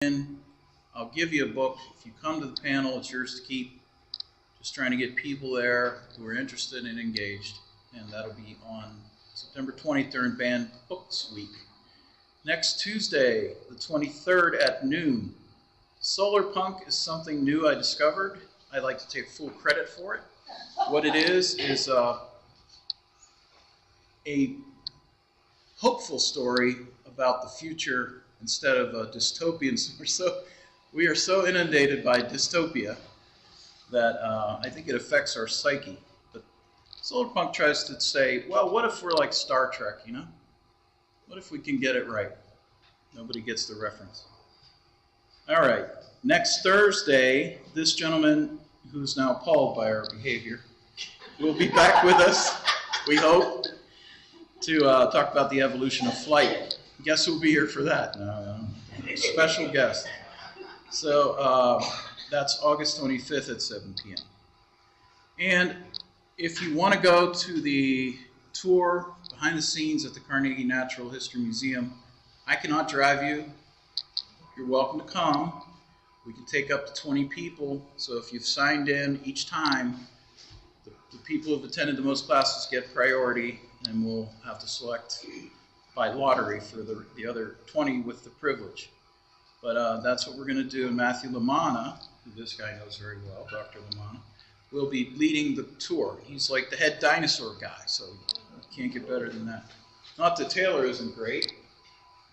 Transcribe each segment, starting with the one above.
I'll give you a book. If you come to the panel, it's yours to keep. Just trying to get people there who are interested and engaged. And that'll be on September 20th during Banned Books Week. Next Tuesday, the 23rd at noon. Solar punk is something new I discovered. I'd like to take full credit for it. What it is a hopeful story about the future instead of a dystopian. We are so inundated by dystopia that I think it affects our psyche. But solar punk tries to say, well, what if we're like Star Trek, you know? What if we can get it right? Nobody gets the reference. All right, next Thursday, this gentleman who's now appalled by our behavior will be back with us, we hope, to talk about the evolution of flight. Guess who'll be here for that? No, special guest. So that's August 25th at 7 p.m. And if you want to go to the tour behind the scenes at the Carnegie Natural History Museum, I cannot drive you. You're welcome to come. We can take up to 20 people, so if you've signed in each time, the people who've attended the most classes get priority, and we'll have to select by lottery for the other 20 with the privilege. But that's what we're going to do. And Matthew Lamanna, who this guy knows very well, Dr. Lamanna, will be leading the tour. He's like the head dinosaur guy, so you can't get better than that. Not that Taylor isn't great.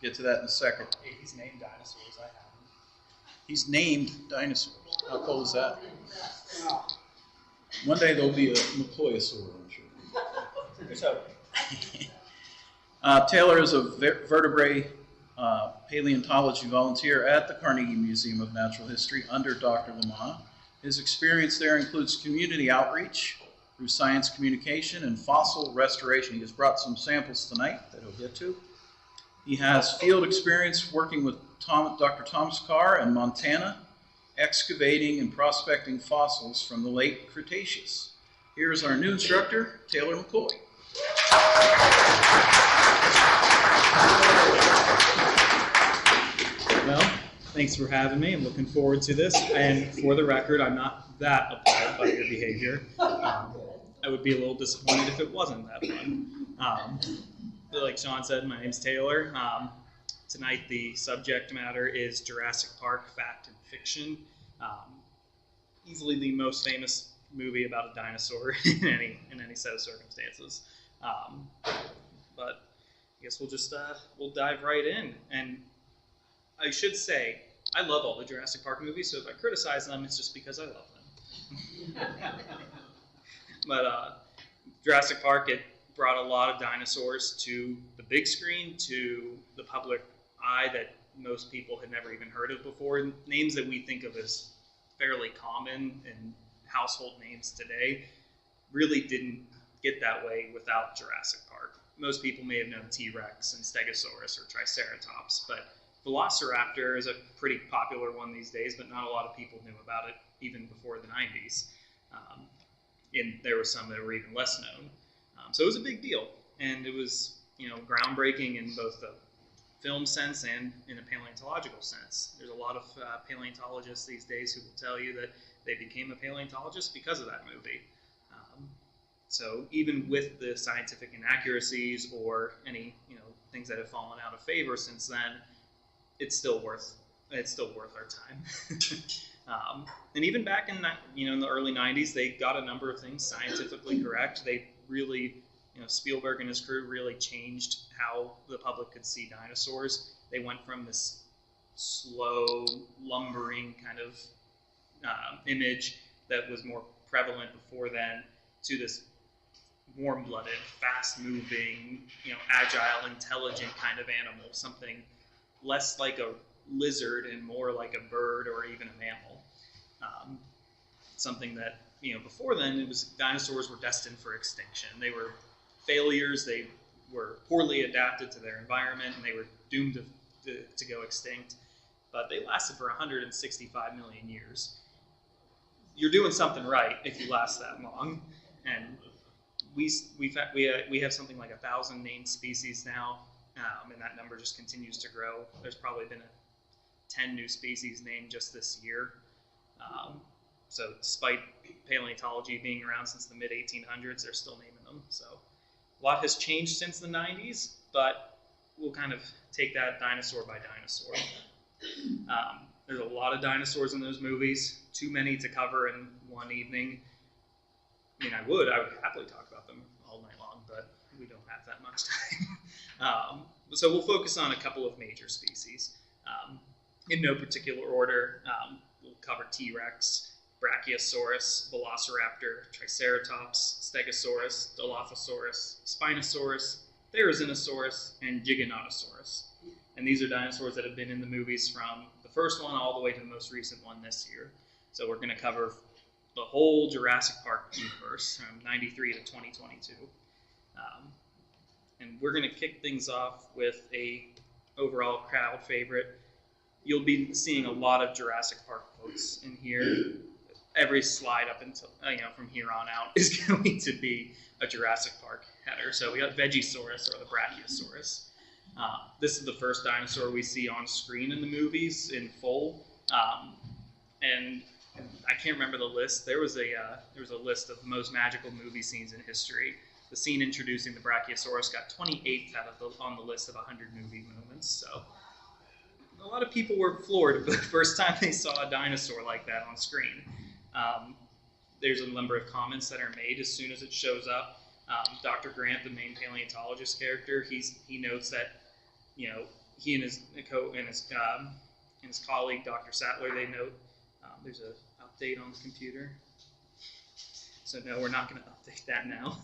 Get to that in a second. Hey, he's named dinosaurs, I haven't. He's named dinosaurs. How cool is that? One day there'll be a McCoy-saur, I'm sure. So, Taylor is a vertebrate paleontology volunteer at the Carnegie Museum of Natural History under Dr. Lamanna. His experience there includes community outreach through science communication and fossil restoration. He just brought some samples tonight that he'll get to. He has field experience working with Dr. Thomas Carr in Montana, excavating and prospecting fossils from the late Cretaceous. Here's our new instructor, Taylor McCoy. Well, thanks for having me. I'm looking forward to this. And for the record, I'm not that appalled by your behavior. I would be a little disappointed if it wasn't that fun. Like Sean said, my name's Taylor. Tonight the subject matter is Jurassic Park, fact and fiction. Easily the most famous movie about a dinosaur in any set of circumstances. But I guess we'll dive right in. And I should say, I love all the Jurassic Park movies, so if I criticize them, it's just because I love them. But Jurassic Park, it brought a lot of dinosaurs to the big screen, to the public eye that most people had never even heard of before. Names that we think of as fairly common and household names today really didn't get that way without Jurassic Park. Most people may have known T-Rex and Stegosaurus or Triceratops, but Velociraptor is a pretty popular one these days, but not a lot of people knew about it even before the 90s. And there were some that were even less known. So it was a big deal, and it was, groundbreaking in both the film sense and in a paleontological sense. There's a lot of paleontologists these days who will tell you that they became a paleontologist because of that movie. So even with the scientific inaccuracies or any things that have fallen out of favor since then, it's still worth our time. And even back in in the early 90s, they got a number of things scientifically correct. They really, Spielberg and his crew really changed how the public could see dinosaurs. They went from this slow, lumbering kind of image that was more prevalent before then to this warm-blooded, fast-moving, agile, intelligent kind of animal, something less like a lizard and more like a bird or even a mammal. Something that, before then, dinosaurs were destined for extinction. They were failures, they were poorly adapted to their environment, and they were doomed to go extinct. But they lasted for 165 million years. You're doing something right if you last that long. And we have something like 1,000 named species now, and that number just continues to grow. There's probably been 10 new species named just this year. So despite paleontology being around since the mid-1800s, they're still naming them. So a lot has changed since the 90s, but we'll kind of take that dinosaur by dinosaur. There's a lot of dinosaurs in those movies, too many to cover in one evening. I mean, I would happily talk about them all night long, but we don't have that much time. So we'll focus on a couple of major species. In no particular order, we'll cover T-Rex, Brachiosaurus, Velociraptor, Triceratops, Stegosaurus, Dilophosaurus, Spinosaurus, Therizinosaurus, and Giganotosaurus. And these are dinosaurs that have been in the movies from the first one all the way to the most recent one this year. So we're going to cover the whole Jurassic Park universe from 93 to 2022. And we're going to kick things off with a overall crowd favorite. You'll be seeing a lot of Jurassic Park quotes in here. Every slide up until, from here on out is going to be a Jurassic Park header. So we got Vegisaurus, or the Brachiosaurus. This is the first dinosaur we see on screen in the movies in full. And I can't remember the list. There was a list of the most magical movie scenes in history. The scene introducing the Brachiosaurus got 28th on the list of 100 movie moments. So a lot of people were floored the first time they saw a dinosaur like that on screen. There's a number of comments that are made as soon as it shows up. Dr. Grant, the main paleontologist character, he notes that he and his colleague Dr. Sattler, they note there's an update on the computer. So no, we're not going to update that now.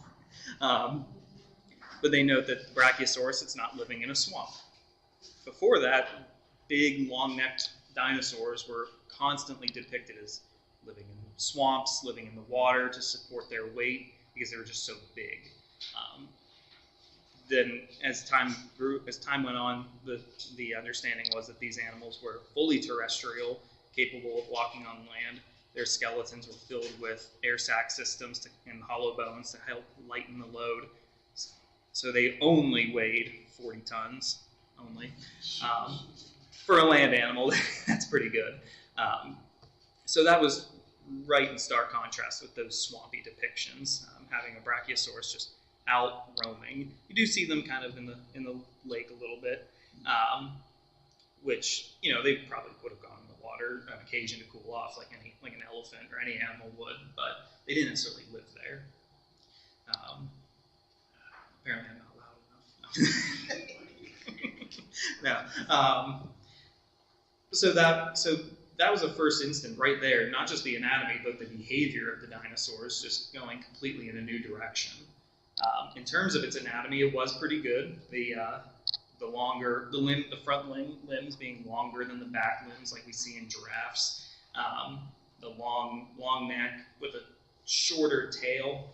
But they note that the Brachiosaurus, it's not living in a swamp. Before that, big, long-necked dinosaurs were constantly depicted as living in swamps, living in the water to support their weight because they were just so big. Then, as time went on, the understanding was that these animals were fully terrestrial, capable of walking on land. Their skeletons were filled with air sac systems and hollow bones to help lighten the load. So they only weighed 40 tons, only. For a land animal, that's pretty good. So that was right in stark contrast with those swampy depictions, having a Brachiosaurus just out roaming. You do see them kind of in the lake a little bit, which they probably would have gone in the water on occasion to cool off, like an elephant or any animal would, but they didn't necessarily live there. Apparently, I'm not loud enough. No. So that was the first instant right there, not just the anatomy, but the behavior of the dinosaurs just going completely in a new direction. In terms of its anatomy, it was pretty good. The front limbs being longer than the back limbs, like we see in giraffes. The long neck with a shorter tail.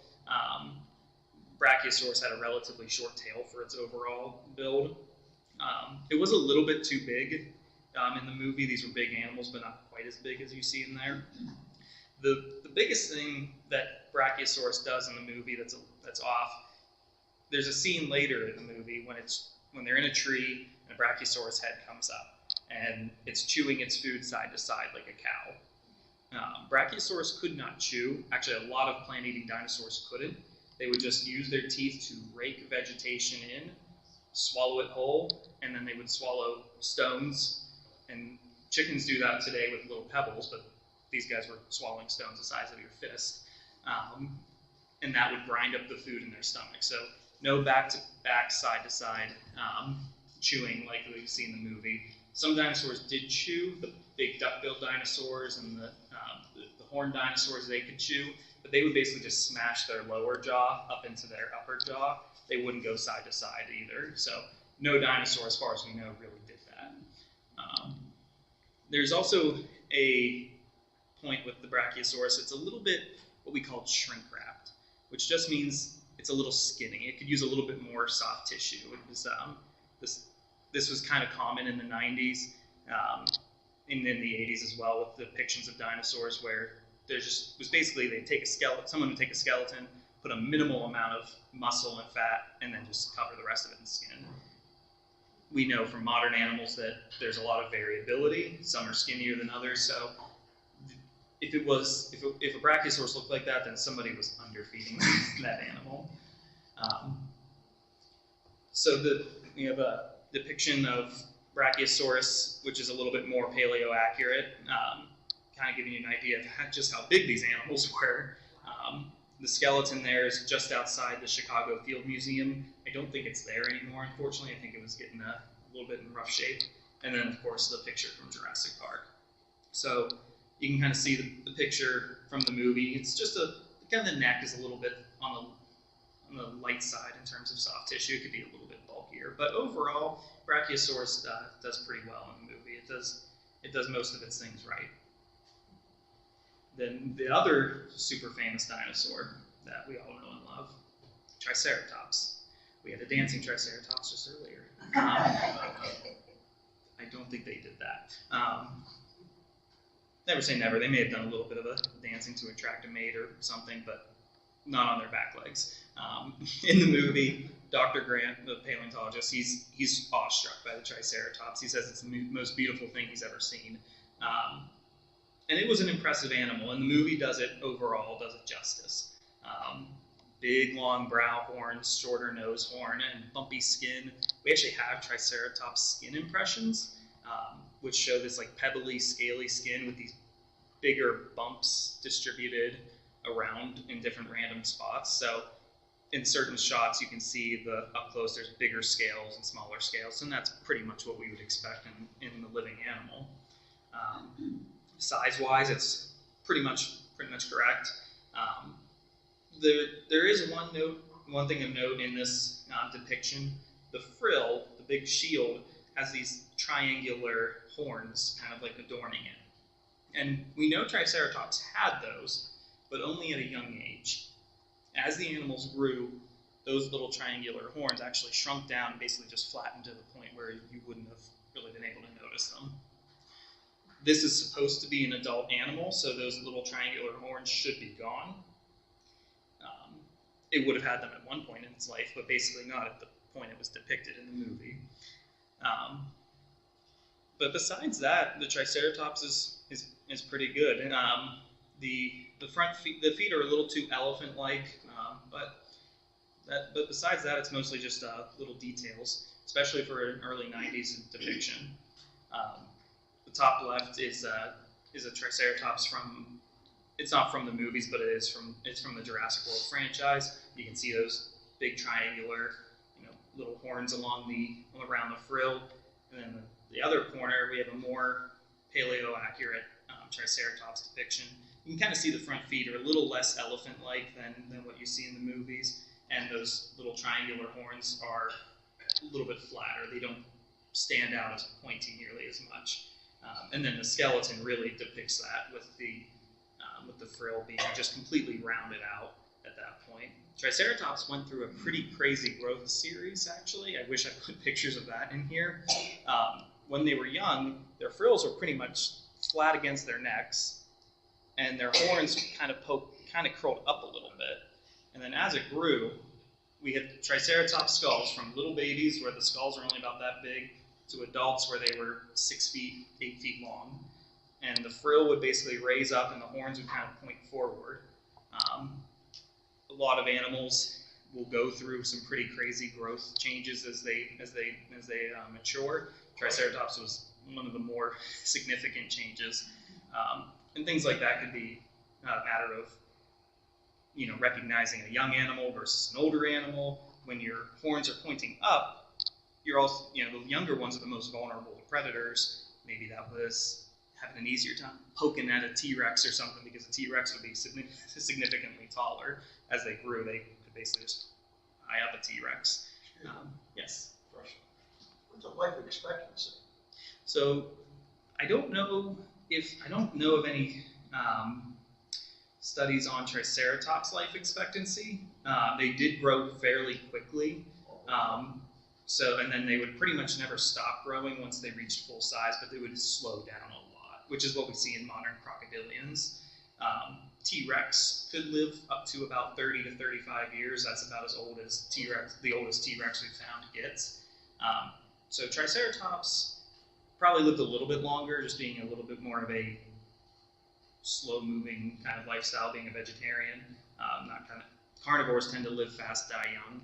Brachiosaurus had a relatively short tail for its overall build. It was a little bit too big in the movie. These were big animals, but not quite as big as you see in there. The biggest thing that Brachiosaurus does in the movie that's off, there's a scene later in the movie when they're in a tree and a Brachiosaurus head comes up and it's chewing its food side to side like a cow. Brachiosaurus could not chew. Actually, a lot of plant-eating dinosaurs couldn't. They would just use their teeth to rake vegetation in, swallow it whole, and then they would swallow stones. And chickens do that today with little pebbles, but these guys were swallowing stones the size of your fist. And that would grind up the food in their stomach. So no back-to-back, side-to-side chewing like we see in the movie. Some dinosaurs did chew. The big duck-billed dinosaurs and the horned dinosaurs, they could chew. But they would basically just smash their lower jaw up into their upper jaw. They wouldn't go side-to-side either. So no dinosaur, as far as we know, really did that. There's also a point with the Brachiosaurus. It's a little bit what we call shrink-wrapped, which just means it's a little skinny. It could use a little bit more soft tissue. It was, this was kind of common in the 90s, and in the 80s as well, with depictions of dinosaurs where there just was basically someone would take a skeleton, put a minimal amount of muscle and fat, and then just cover the rest of it in skin. we know from modern animals that there's a lot of variability. Some are skinnier than others. So if a Brachiosaurus looked like that, then somebody was underfeeding that animal. So we have a depiction of Brachiosaurus, which is a little bit more paleo accurate, kind of giving you an idea of just how big these animals were. The skeleton there is just outside the Chicago Field Museum. I don't think it's there anymore, unfortunately. I think it was getting a little bit in rough shape. And then, of course, the picture from Jurassic Park. So you can kind of see the picture from the movie. It's just kind of the neck is a little bit on the light side in terms of soft tissue. It could be a little bit bulkier. But overall, Brachiosaurus does pretty well in the movie. It does most of its things right. Then the other super famous dinosaur that we all know and love, Triceratops. We had a dancing Triceratops just earlier. I don't think they did that. Never say never. They may have done a little bit of a dancing to attract a mate or something, but not on their back legs. In the movie, Dr. Grant, the paleontologist, he's awestruck by the Triceratops. He says it's the most beautiful thing he's ever seen. And it was an impressive animal, and the movie does it justice. Big, long brow horns, shorter nose horn, and bumpy skin. We actually have Triceratops skin impressions, which show this like pebbly, scaly skin with these bigger bumps distributed around in different random spots. So in certain shots, you can see up close, there's bigger scales and smaller scales, and that's pretty much what we would expect in the living animal. Size-wise, it's pretty much correct. There is one thing of note in this depiction. The frill, the big shield, has these triangular horns kind of like adorning it. And we know Triceratops had those, but only at a young age. As the animals grew, those little triangular horns actually shrunk down and basically just flattened to the point where you wouldn't have really been able to notice them. This is supposed to be an adult animal, so those little triangular horns should be gone. It would have had them at one point in its life, but basically not at the point it was depicted in the movie. But besides that, the Triceratops is pretty good. And, the front feet, the feet are a little too elephant-like, but besides that, it's mostly just little details, especially for an early '90s depiction. The top left is a Triceratops from. It's not from the movies, but it's from the Jurassic World franchise. You can see those big triangular, little horns around the frill, and then the other corner we have a more paleo-accurate Triceratops depiction. You can kind of see the front feet are a little less elephant-like than what you see in the movies, and those little triangular horns are a little bit flatter. They don't stand out as pointy nearly as much. And then the skeleton really depicts that with the frill being just completely rounded out at that point. Triceratops went through a pretty crazy growth series, actually. I wish I put pictures of that in here. When they were young, their frills were pretty much flat against their necks, and their horns kind of curled up a little bit. And then as it grew, we had Triceratops skulls from little babies where the skulls are only about that big to adults where they were 6 feet, 8 feet long. And the frill would basically raise up and the horns would kind of point forward. A lot of animals will go through some pretty crazy growth changes as they mature. Triceratops was one of the more significant changes. And things like that could be a matter of recognizing a young animal versus an older animal. When your horns are pointing up, you're also, the younger ones are the most vulnerable to predators. Maybe that was having an easier time poking at a T-Rex or something, because a T-Rex would be significantly taller. As they grew, they could basically just eye up a T-Rex. Yes? What's the life expectancy? So I don't know of any studies on Triceratops life expectancy. They did grow fairly quickly. And then they would pretty much never stop growing once they reached full size, but they would slow down a lot, which is what we see in modern crocodilians. T-Rex could live up to about 30 to 35 years. That's about as old as the oldest T-Rex we've found gets. So Triceratops probably lived a little bit longer, just being a little bit more of a slow-moving kind of lifestyle, being a vegetarian. Not kind of carnivores tend to live fast, die young,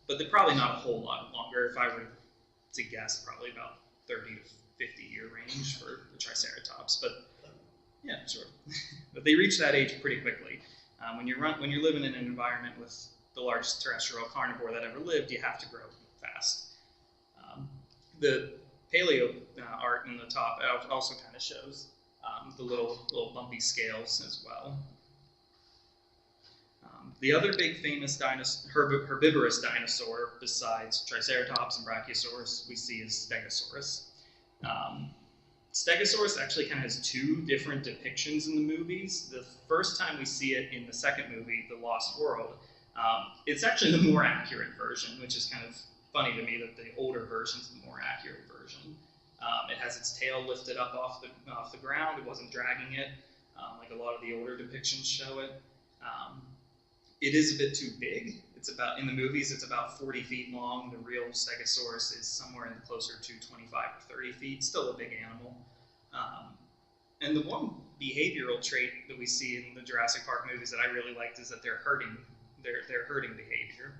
but they're probably not a whole lot longer. If I were to guess, probably about 30 to 50-year range for the Triceratops. But yeah, sure. But they reach that age pretty quickly. When you're living in an environment with the largest terrestrial carnivore that ever lived, you have to grow fast. The paleo art in the top also kind of shows the little bumpy scales as well. The other big famous herbivorous dinosaur besides Triceratops and Brachiosaurus we see is Stegosaurus. Stegosaurus actually kind of has two different depictions in the movies. The first time we see it in the second movie, The Lost World, it's actually the more accurate version, which is kind of funny to me that the older version is the more accurate version. It has its tail lifted up off the ground. It wasn't dragging it, like a lot of the older depictions show it. It is a bit too big. In the movies, it's about 40 feet long. The real Stegosaurus is somewhere closer to 25 or 30 feet. Still a big animal. And the one behavioral trait that we see in the Jurassic Park movies that I really liked is that they're herding behavior.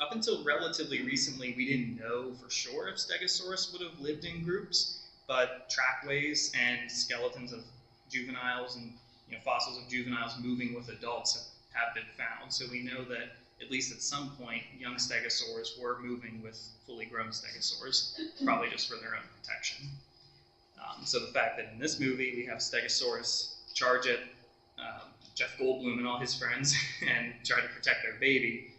Up until relatively recently, we didn't know for sure if Stegosaurus would have lived in groups, but trackways and skeletons of juveniles and fossils of juveniles moving with adults have been found. So we know that at least at some point, young Stegosaurs were moving with fully grown Stegosaurs, probably just for their own protection. So the fact that in this movie we have Stegosaurus charge at Jeff Goldblum and all his friends and try to protect their baby,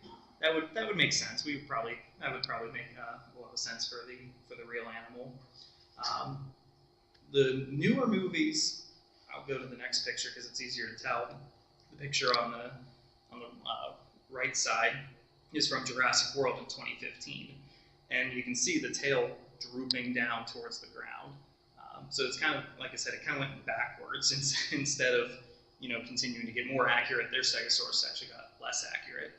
that would make sense. That would probably make a lot of sense for the real animal. The newer movies, I'll go to the next picture because it's easier to tell. The picture on the right side is from Jurassic World in 2015, and you can see the tail drooping down towards the ground. So it's kind of, like I said, it kind of went backwards instead of continuing to get more accurate. Their Stegosaurus actually got less accurate.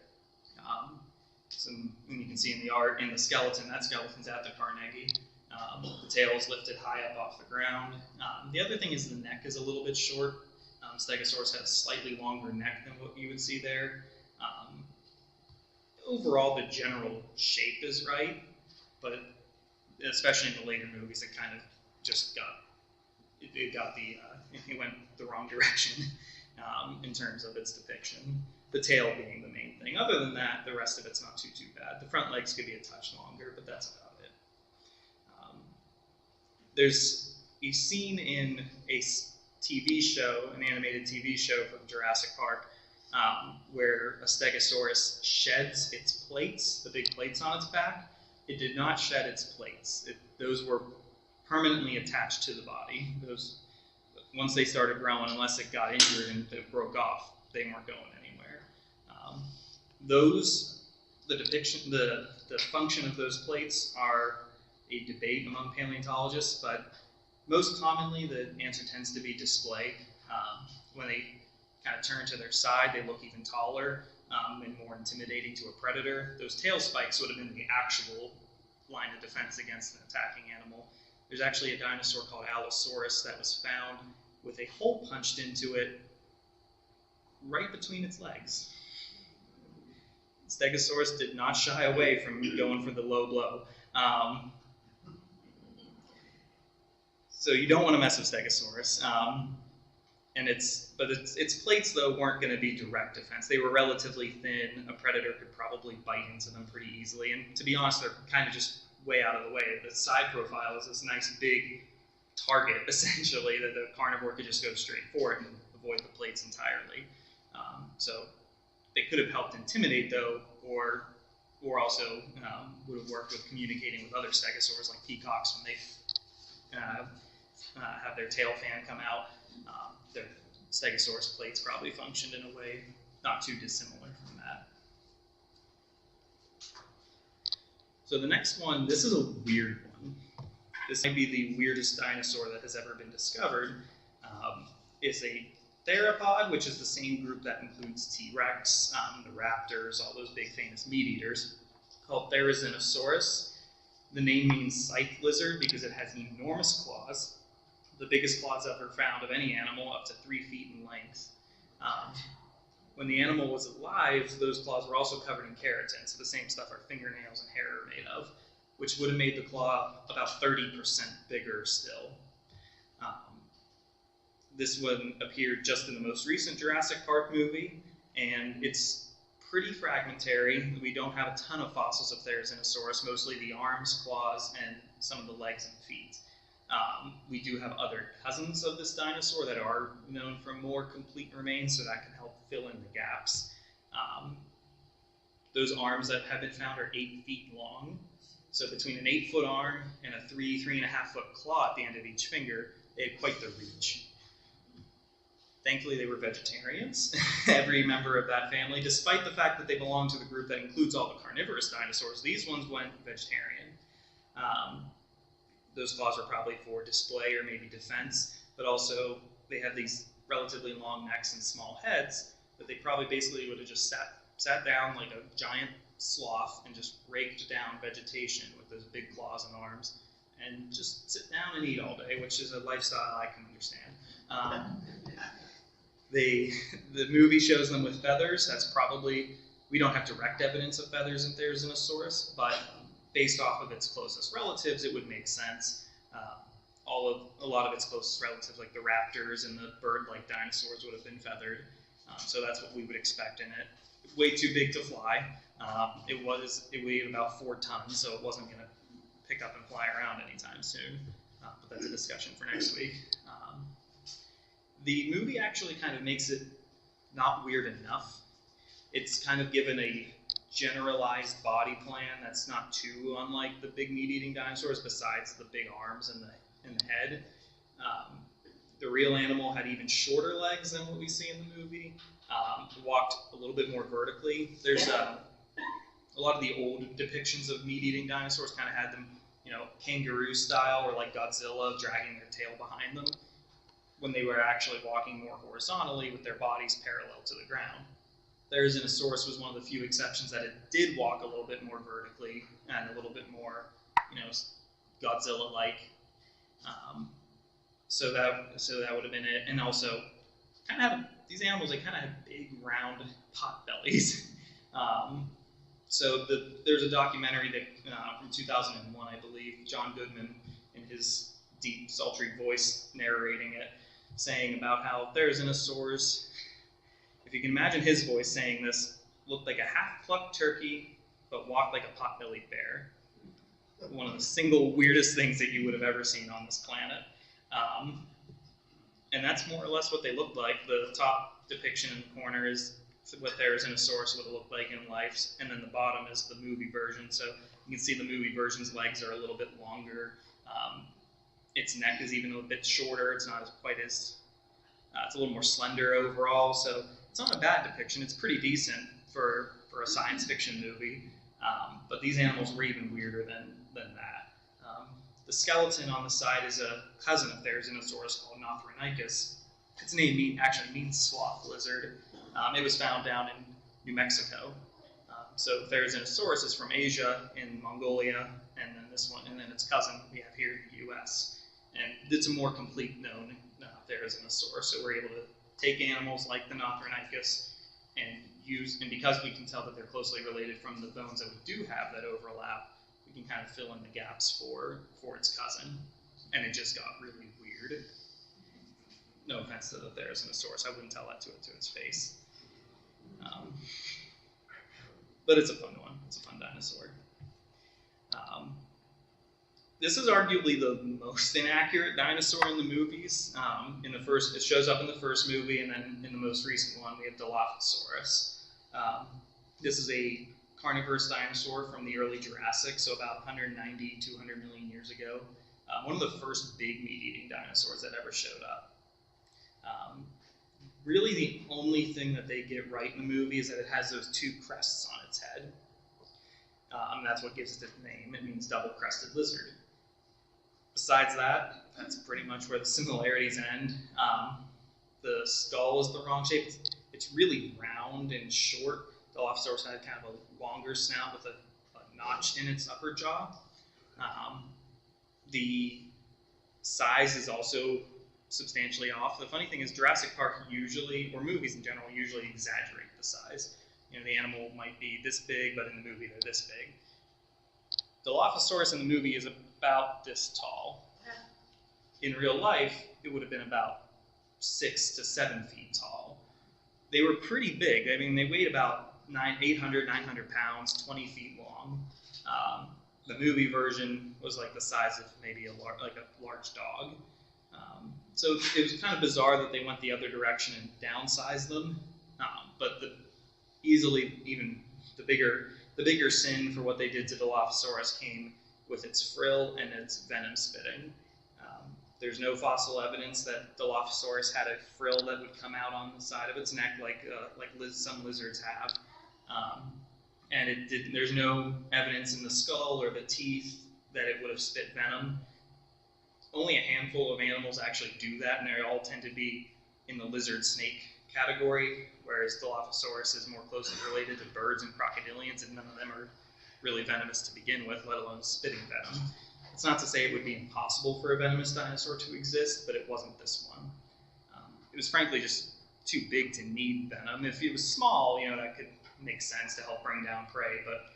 So you can see in the art, in the skeleton, that skeleton's at the Carnegie. The tail is lifted high up off the ground. The other thing is the neck is a little bit short. Stegosaurus had a slightly longer neck than what you would see there. Overall, the general shape is right, but especially in the later movies, it kind of just it went the wrong direction in terms of its depiction. The tail being the main thing. Other than that, the rest of it's not too bad. The front legs could be a touch longer, but that's about it. There's a scene in a TV show, an animated TV show from Jurassic Park, where a Stegosaurus sheds its plates, the big plates on its back. It did not shed its plates. Those were permanently attached to the body. Once they started growing, unless it got injured and it broke off, they weren't going anywhere. The function of those plates are a debate among paleontologists, but most commonly the answer tends to be display. When they kind of turn to their side, they look even taller and more intimidating to a predator. Those tail spikes would have been the actual line of defense against an attacking animal. There's actually a dinosaur called Allosaurus that was found with a hole punched into it right between its legs. Stegosaurus did not shy away from going for the low blow. So you don't want to mess with Stegosaurus. But its plates, though, weren't going to be direct defense. They were relatively thin. A predator could probably bite into them pretty easily. And to be honest, they're kind of just way out of the way. The side profile is this nice big target, essentially, that the carnivore could just go straight for it and avoid the plates entirely. So they could have helped intimidate, though, or also would have worked with communicating with other stegosaurs, like peacocks, when they have their tail fan come out. Their stegosaurus plates probably functioned in a way not too dissimilar from that. So the next one, this is a weird one. This might be the weirdest dinosaur that has ever been discovered. It's a theropod, which is the same group that includes T-Rex, the raptors, all those big famous meat eaters, called Therizinosaurus. The name means scythe lizard because it has enormous claws, the biggest claws ever found of any animal, up to 3 feet in length. When the animal was alive, those claws were also covered in keratin, so the same stuff our fingernails and hair are made of, which would have made the claw about 30% bigger still. This one appeared just in the most recent Jurassic Park movie, and it's pretty fragmentary. We don't have a ton of fossils of Therizinosaurus, mostly the arms, claws, and some of the legs and feet. We do have other cousins of this dinosaur that are known from more complete remains, so that can help fill in the gaps. Those arms that have been found are 8 feet long. So between an 8-foot arm and a 3.5-foot claw at the end of each finger, they had quite the reach. Thankfully, they were vegetarians, every member of that family, despite the fact that they belong to the group that includes all the carnivorous dinosaurs. These ones went vegetarian. Those claws are probably for display or maybe defense, but also they have these relatively long necks and small heads that they probably basically would have just sat down like a giant sloth and just raked down vegetation with those big claws and arms and just sit down and eat all day, which is a lifestyle I can understand. The movie shows them with feathers. That's probably, we don't have direct evidence of feathers in Therizinosaurus, but based off of its closest relatives, it would make sense. A lot of its closest relatives, like the raptors and the bird-like dinosaurs, would have been feathered. So that's what we would expect in it. Way too big to fly. It weighed about 4 tons, so it wasn't going to pick up and fly around anytime soon. But that's a discussion for next week. The movie actually kind of makes it not weird enough. It's kind of given a generalized body plan that's not too unlike the big meat-eating dinosaurs, besides the big arms and the head. The real animal had even shorter legs than what we see in the movie. Walked a little bit more vertically. There's a lot of the old depictions of meat-eating dinosaurs kind of had them, kangaroo style, or like Godzilla dragging their tail behind them, when they were actually walking more horizontally with their bodies parallel to the ground. Therizinosaurus was one of the few exceptions that it did walk a little bit more vertically and a little bit more, Godzilla-like. So that would have been it. And also, kind of these animals, they kind of have big, round pot bellies. There's a documentary that from 2001, I believe, John Goodman, in his deep, sultry voice narrating it, saying about how Therizinosaurus, if you can imagine his voice saying this, looked like a half-plucked turkey, but walked like a pot-bellied bear. One of the single weirdest things that you would have ever seen on this planet. And that's more or less what they looked like. The top depiction in the corner is what Therizinosaurus would have looked like in life, and then the bottom is the movie version. So you can see the movie version's legs are a little bit longer. Its neck is even a bit shorter. It's not quite as, it's a little more slender overall. So it's not a bad depiction. It's pretty decent for a science fiction movie. But these animals were even weirder than that. The skeleton on the side is a cousin of Therizinosaurus called Nothronicus. Its name actually means sloth lizard. It was found down in New Mexico. So Therizinosaurus is from Asia, in Mongolia, and then this one, and then its cousin we have here in the U.S. And it's a more complete known Therizinosaurus. So we're able to take animals like the Nothronicus and because we can tell that they're closely related from the bones that we do have that overlap, we can kind of fill in the gaps for its cousin. And it just got really weird. No offense to the Therizinosaurus, I wouldn't tell that to its face. But it's a fun one. It's a fun dinosaur. This is arguably the most inaccurate dinosaur in the movies. It shows up in the first movie, and then in the most recent one, we have Dilophosaurus. This is a carnivorous dinosaur from the early Jurassic, so about 190, 200 million years ago. One of the first big meat-eating dinosaurs that ever showed up. Really, the only thing that they get right in the movie is that it has those 2 crests on its head. That's what gives it its name. It means double-crested lizard. Besides that, that's pretty much where the similarities end. The skull is the wrong shape. It's really round and short. Dilophosaurus had kind of a longer snout with a notch in its upper jaw. The size is also substantially off. The funny thing is Jurassic Park usually, or movies in general, usually exaggerate the size. You know, the animal might be this big, but in the movie they're this big. Dilophosaurus in the movie is about this tall. In real life, it would have been about 6 to 7 feet tall. They were pretty big. I mean, they weighed about 800, 900 pounds, 20 feet long. The movie version was like the size of maybe a large dog. So it was kind of bizarre that they went the other direction and downsized them. But easily, even the bigger sin for what they did to Dilophosaurus came with its frill and its venom spitting. There's no fossil evidence that Dilophosaurus had a frill that would come out on the side of its neck like some lizards have. And there's no evidence in the skull or the teeth that it would have spit venom. Only a handful of animals actually do that, and they all tend to be in the lizard-snake category, whereas Dilophosaurus is more closely related to birds and crocodilians, and none of them are really venomous to begin with, let alone spitting venom. It's not to say it would be impossible for a venomous dinosaur to exist, but it wasn't this one. It was frankly just too big to need venom. If it was small, you know, that could make sense to help bring down prey, but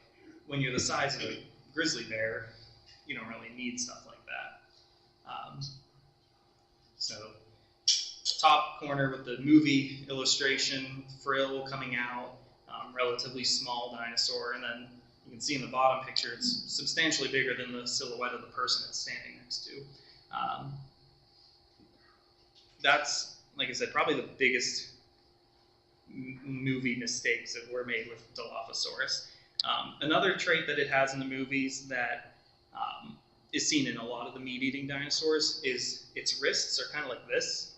when you're the size of a grizzly bear, you don't really need stuff like that. So, top corner with the movie illustration, frill coming out, relatively small dinosaur, and then you can see in the bottom picture it's substantially bigger than the silhouette of the person it's standing next to. That's, like I said, probably the biggest movie mistakes that were made with Dilophosaurus. Another trait that it has in the movies that is seen in a lot of the meat-eating dinosaurs is its wrists are kind of like this.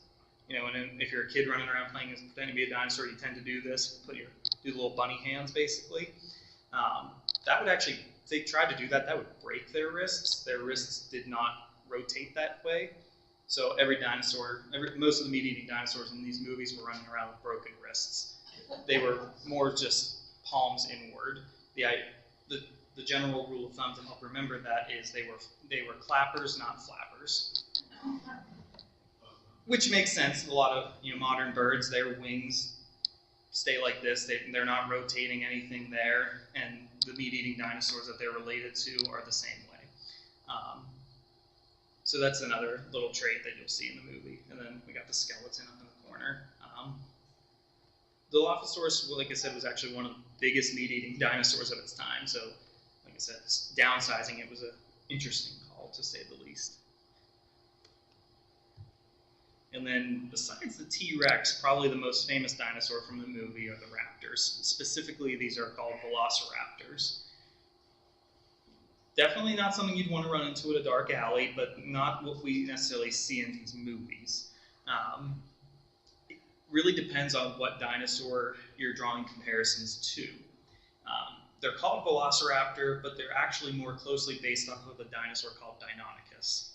You know, and if you're a kid running around playing pretending to be a dinosaur, you tend to do this, do the little bunny hands, basically. That would actually, if they tried to do that, that would break their wrists. Their wrists did not rotate that way. So every dinosaur, most of the meat-eating dinosaurs in these movies were running around with broken wrists. They were more just palms inward. The general rule of thumb to help remember that is they were clappers, not flappers. Which makes sense. A lot of modern birds, their wings stay like this. They're not rotating anything there, and the meat-eating dinosaurs that they're related to are the same way. So that's another little trait that you'll see in the movie. And then we got the skeleton up in the corner. Dilophosaurus, like I said, was actually one of the biggest meat-eating dinosaurs of its time. So, like I said, downsizing it was an interesting call, to say the least. And then, besides the T-Rex, probably the most famous dinosaur from the movie are the raptors. Specifically, these are called Velociraptors. Definitely not something you'd want to run into at a dark alley, but not what we necessarily see in these movies. It really depends on what dinosaur you're drawing comparisons to. They're called Velociraptor, but they're actually more closely based off of a dinosaur called Deinonychus.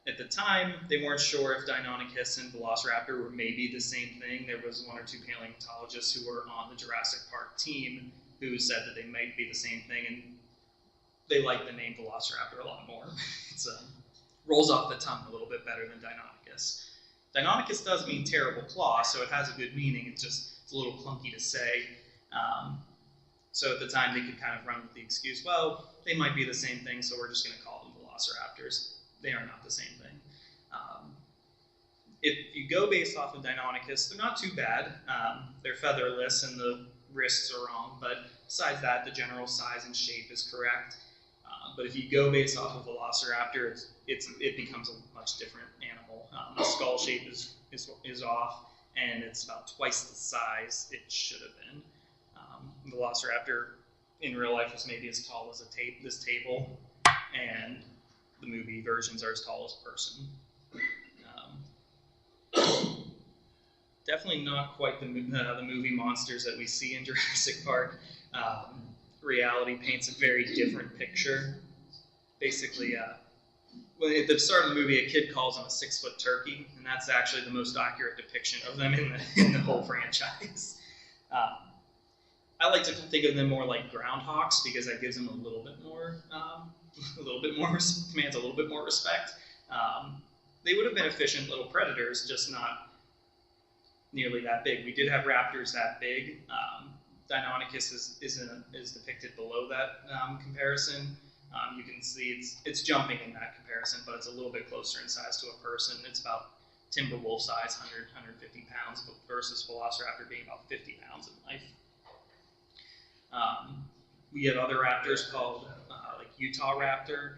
At the time, they weren't sure if Deinonychus and Velociraptor were maybe the same thing. There was one or two paleontologists who were on the Jurassic Park team who said that they might be the same thing, and they like the name Velociraptor a lot more. It rolls off the tongue a little bit better than Deinonychus. Deinonychus does mean terrible claw, so it has a good meaning. It's a little clunky to say. So at the time, they could kind of run with the excuse, well, they might be the same thing, so we're just going to call them Velociraptors. They are not the same thing. If you go based off of Deinonychus, they're not too bad. They're featherless and the wrists are wrong, but besides that, the general size and shape is correct. But if you go based off of Velociraptor, it becomes a much different animal. The skull shape is off, and it's about twice the size it should have been. Velociraptor in real life is maybe as tall as this table, and the movie versions are as tall as a person. Definitely not quite the movie monsters that we see in Jurassic Park. Reality paints a very different picture. Basically, at the start of the movie, a kid calls them a 6-foot turkey, and that's actually the most accurate depiction of them in the whole franchise. I like to think of them more like groundhogs because that gives them a little bit more, commands a little bit more respect. They would have been efficient little predators, just not nearly that big. We did have raptors that big. Deinonychus is depicted below that comparison. You can see it's jumping in that comparison, but it's a little bit closer in size to a person. It's about timber wolf size, 100, 150 pounds, versus Velociraptor being about 50 pounds in life. We have other raptors called like Utah raptor.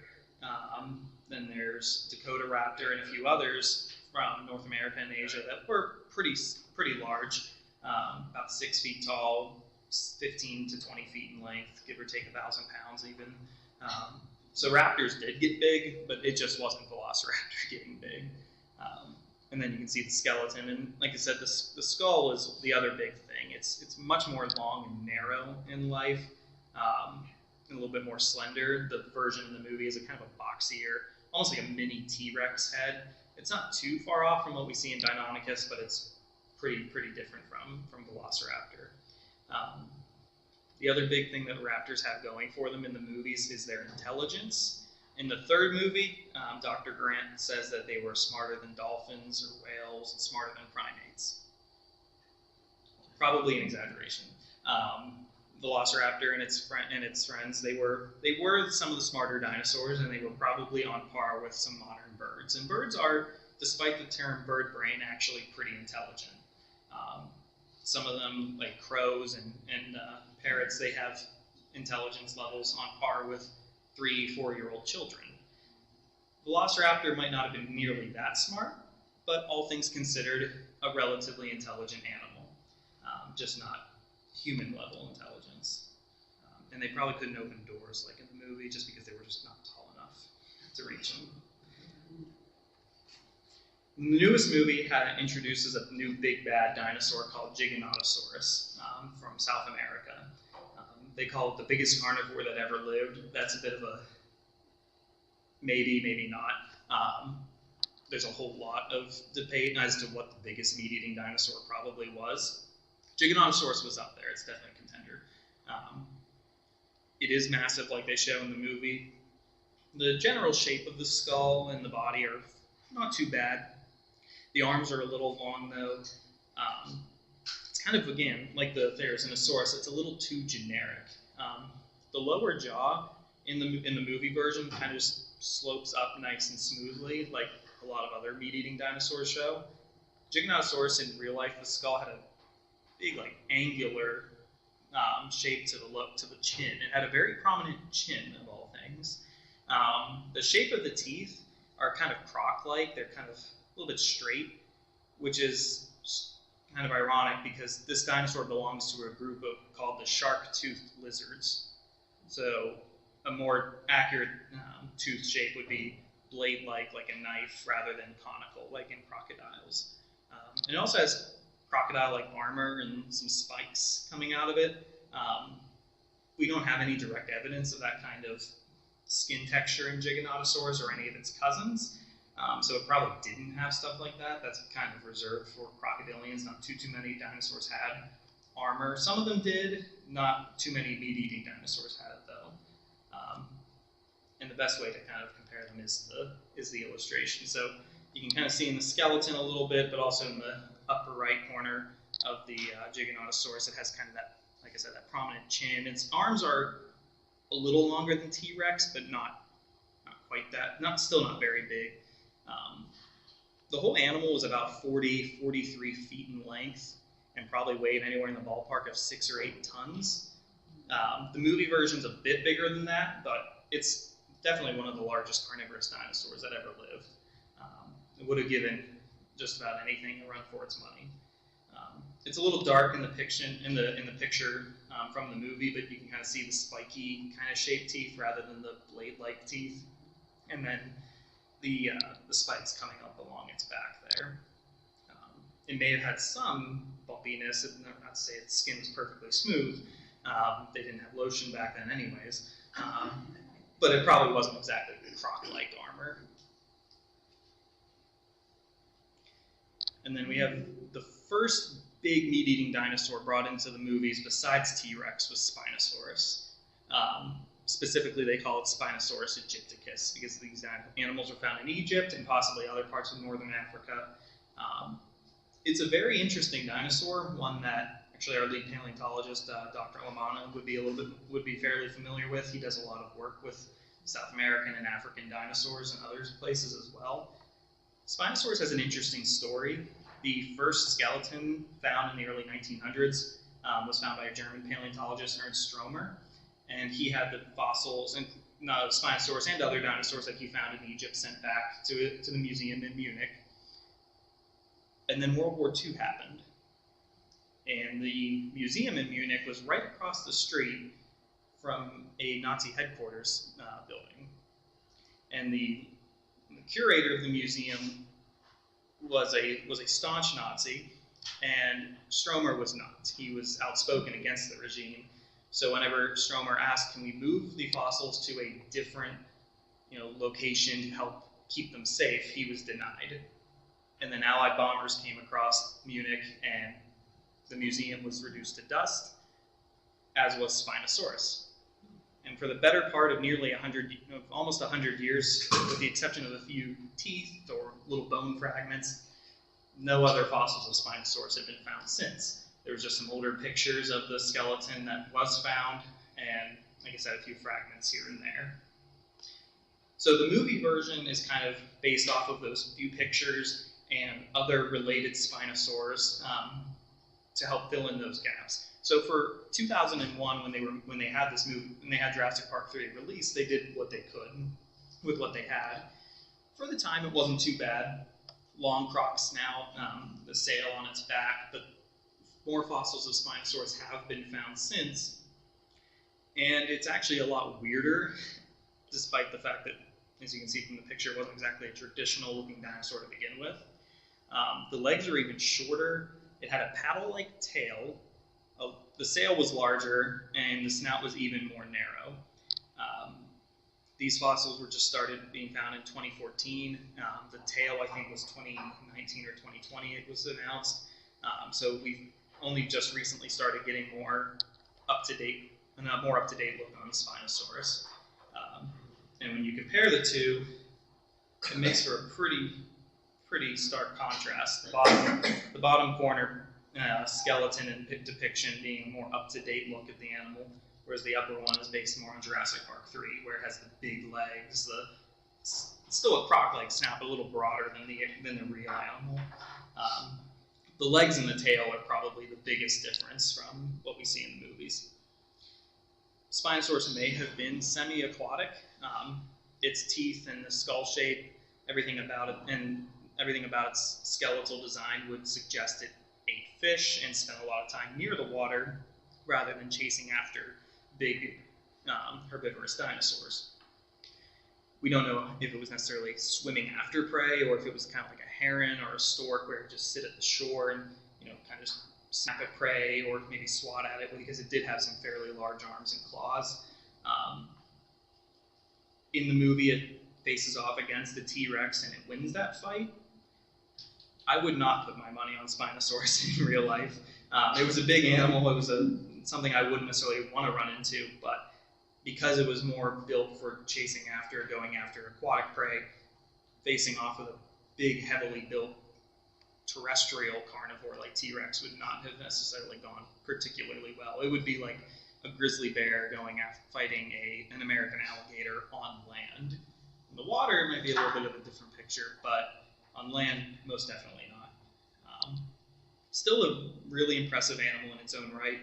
Then there's Dakota raptor and a few others from North America and Asia that were pretty large, about 6 feet tall, 15 to 20 feet in length, give or take 1,000 pounds even. So raptors did get big, but it just wasn't Velociraptor getting big. And then you can see the skeleton, and like I said, the skull is the other big thing. It's much more long and narrow in life, and a little bit more slender. The version in the movie is a kind of a boxier, almost like a mini T-Rex head. It's not too far off from what we see in Deinonychus, but it's pretty different from Velociraptor. The other big thing that raptors have going for them in the movies is their intelligence. In the third movie, Dr. Grant says that they were smarter than dolphins or whales and smarter than primates. Probably an exaggeration. Velociraptor and its friends, they were some of the smarter dinosaurs, and they were probably on par with some modern birds. And birds are, despite the term bird brain, actually pretty intelligent. Some of them, like crows and parrots, they have intelligence levels on par with 3-4-year-old children. Velociraptor might not have been nearly that smart, but all things considered, a relatively intelligent animal, just not human-level intelligence. And they probably couldn't open doors like in the movie just because they were just not tall enough to reach them. The newest movie introduces a new big bad dinosaur called Giganotosaurus from South America. They call it the biggest carnivore that ever lived. That's a bit of a maybe, maybe not. There's a whole lot of debate as to what the biggest meat-eating dinosaur probably was. Giganotosaurus was up there. It's definitely a contender. It is massive like they show in the movie. The general shape of the skull and the body are not too bad. The arms are a little long, though. It's kind of, again, like the Therizinosaurus, it's a little too generic. The lower jaw in the movie version kind of just slopes up nice and smoothly, like a lot of other meat-eating dinosaurs show. Giganotosaurus, in real life, the skull had a big, like, angular shape to the chin. It had a very prominent chin, of all things. The shape of the teeth are kind of croc-like. They're kind of a little bit straight, which is kind of ironic because this dinosaur belongs to a group called the shark-toothed lizards. So a more accurate tooth shape would be blade-like, like a knife, rather than conical, like in crocodiles. And it also has crocodile-like armor and some spikes coming out of it. We don't have any direct evidence of that kind of skin texture in Giganotosaurus or any of its cousins. So it probably didn't have stuff like that. That's kind of reserved for crocodilians. Not too many dinosaurs had armor. Some of them did. Not too many meat-eating dinosaurs had it, though. And the best way to kind of compare them is the illustration. So you can kind of see in the skeleton a little bit, but also in the upper right corner of the Giganotosaurus, it has kind of that, like I said, that prominent chin. Its arms are a little longer than T-Rex, but not quite that. Still not very big. The whole animal was about 43 feet in length and probably weighed anywhere in the ballpark of 6 or 8 tons. The movie version's a bit bigger than that, but it's definitely one of the largest carnivorous dinosaurs that ever lived. It would have given just about anything a run for its money. It's a little dark in the picture from the movie, but you can kind of see the spiky kind of shaped teeth rather than the blade-like teeth, and then the spikes coming up along its back there. It may have had some bumpiness, not to say its skin was perfectly smooth. They didn't have lotion back then anyways. But it probably wasn't exactly croc-like armor. And then we have the first big meat-eating dinosaur brought into the movies besides T-Rex was Spinosaurus. Specifically, they call it Spinosaurus aegypticus because these animals are found in Egypt and possibly other parts of northern Africa. It's a very interesting dinosaur, one that actually our lead paleontologist, Dr. Lamanna, would be fairly familiar with. He does a lot of work with South American and African dinosaurs and other places as well. Spinosaurus has an interesting story. The first skeleton found in the early 1900s was found by a German paleontologist, Ernst Stromer, and he had the fossils and Spinosaurus and other dinosaurs that he found in Egypt sent back to the museum in Munich. And then World War II happened, and the museum in Munich was right across the street from a Nazi headquarters building. And the curator of the museum was a staunch Nazi, and Stromer was not. He was outspoken against the regime. So whenever Stromer asked, can we move the fossils to a different location to help keep them safe, he was denied. And then Allied bombers came across Munich, and the museum was reduced to dust, as was Spinosaurus. And for the better part of nearly almost 100 years, with the exception of a few teeth or little bone fragments, no other fossils of Spinosaurus have been found since. There was just some older pictures of the skeleton that was found, and like I said, a few fragments here and there. So the movie version is kind of based off of those few pictures and other related Spinosaurs to help fill in those gaps. So for 2001, when they had this movie, when they had Jurassic Park 3 released, they did what they could with what they had. For the time, it wasn't too bad. Long croc snout, the sail on its back, but more fossils of Spinosaurus have been found since. And it's actually a lot weirder, despite the fact that, as you can see from the picture, it wasn't exactly a traditional looking dinosaur to begin with. The legs are even shorter. It had a paddle-like tail. The sail was larger, and the snout was even more narrow. These fossils were just started being found in 2014. The tail, I think, was 2019 or 2020 it was announced. So we've only just recently started getting more up-to-date look on the Spinosaurus. And when you compare the two, it makes for a pretty stark contrast. The bottom corner skeleton and depiction being a more up-to-date look at the animal, whereas the upper one is based more on Jurassic Park 3, where it has the big legs, still a croc-like snout, but a little broader than the real animal. The legs and the tail are probably the biggest difference from what we see in the movies. Spinosaurus may have been semi-aquatic. Its teeth and the skull shape, everything about its skeletal design would suggest it ate fish and spent a lot of time near the water rather than chasing after big herbivorous dinosaurs. We don't know if it was necessarily swimming after prey or if it was kind of like a heron or a stork where it would just sit at the shore and kind of snap at prey or maybe swat at it, because it did have some fairly large arms and claws. In the movie, it faces off against the T-Rex and it wins that fight. I would not put my money on Spinosaurus in real life. It was a big animal. It was something I wouldn't necessarily want to run into, but because it was more built for going after aquatic prey, facing off with a big, heavily built terrestrial carnivore like T-Rex would not have necessarily gone particularly well. It would be like a grizzly bear going after fighting an American alligator on land. In the water, it might be a little bit of a different picture, but on land, most definitely not. Still a really impressive animal in its own right.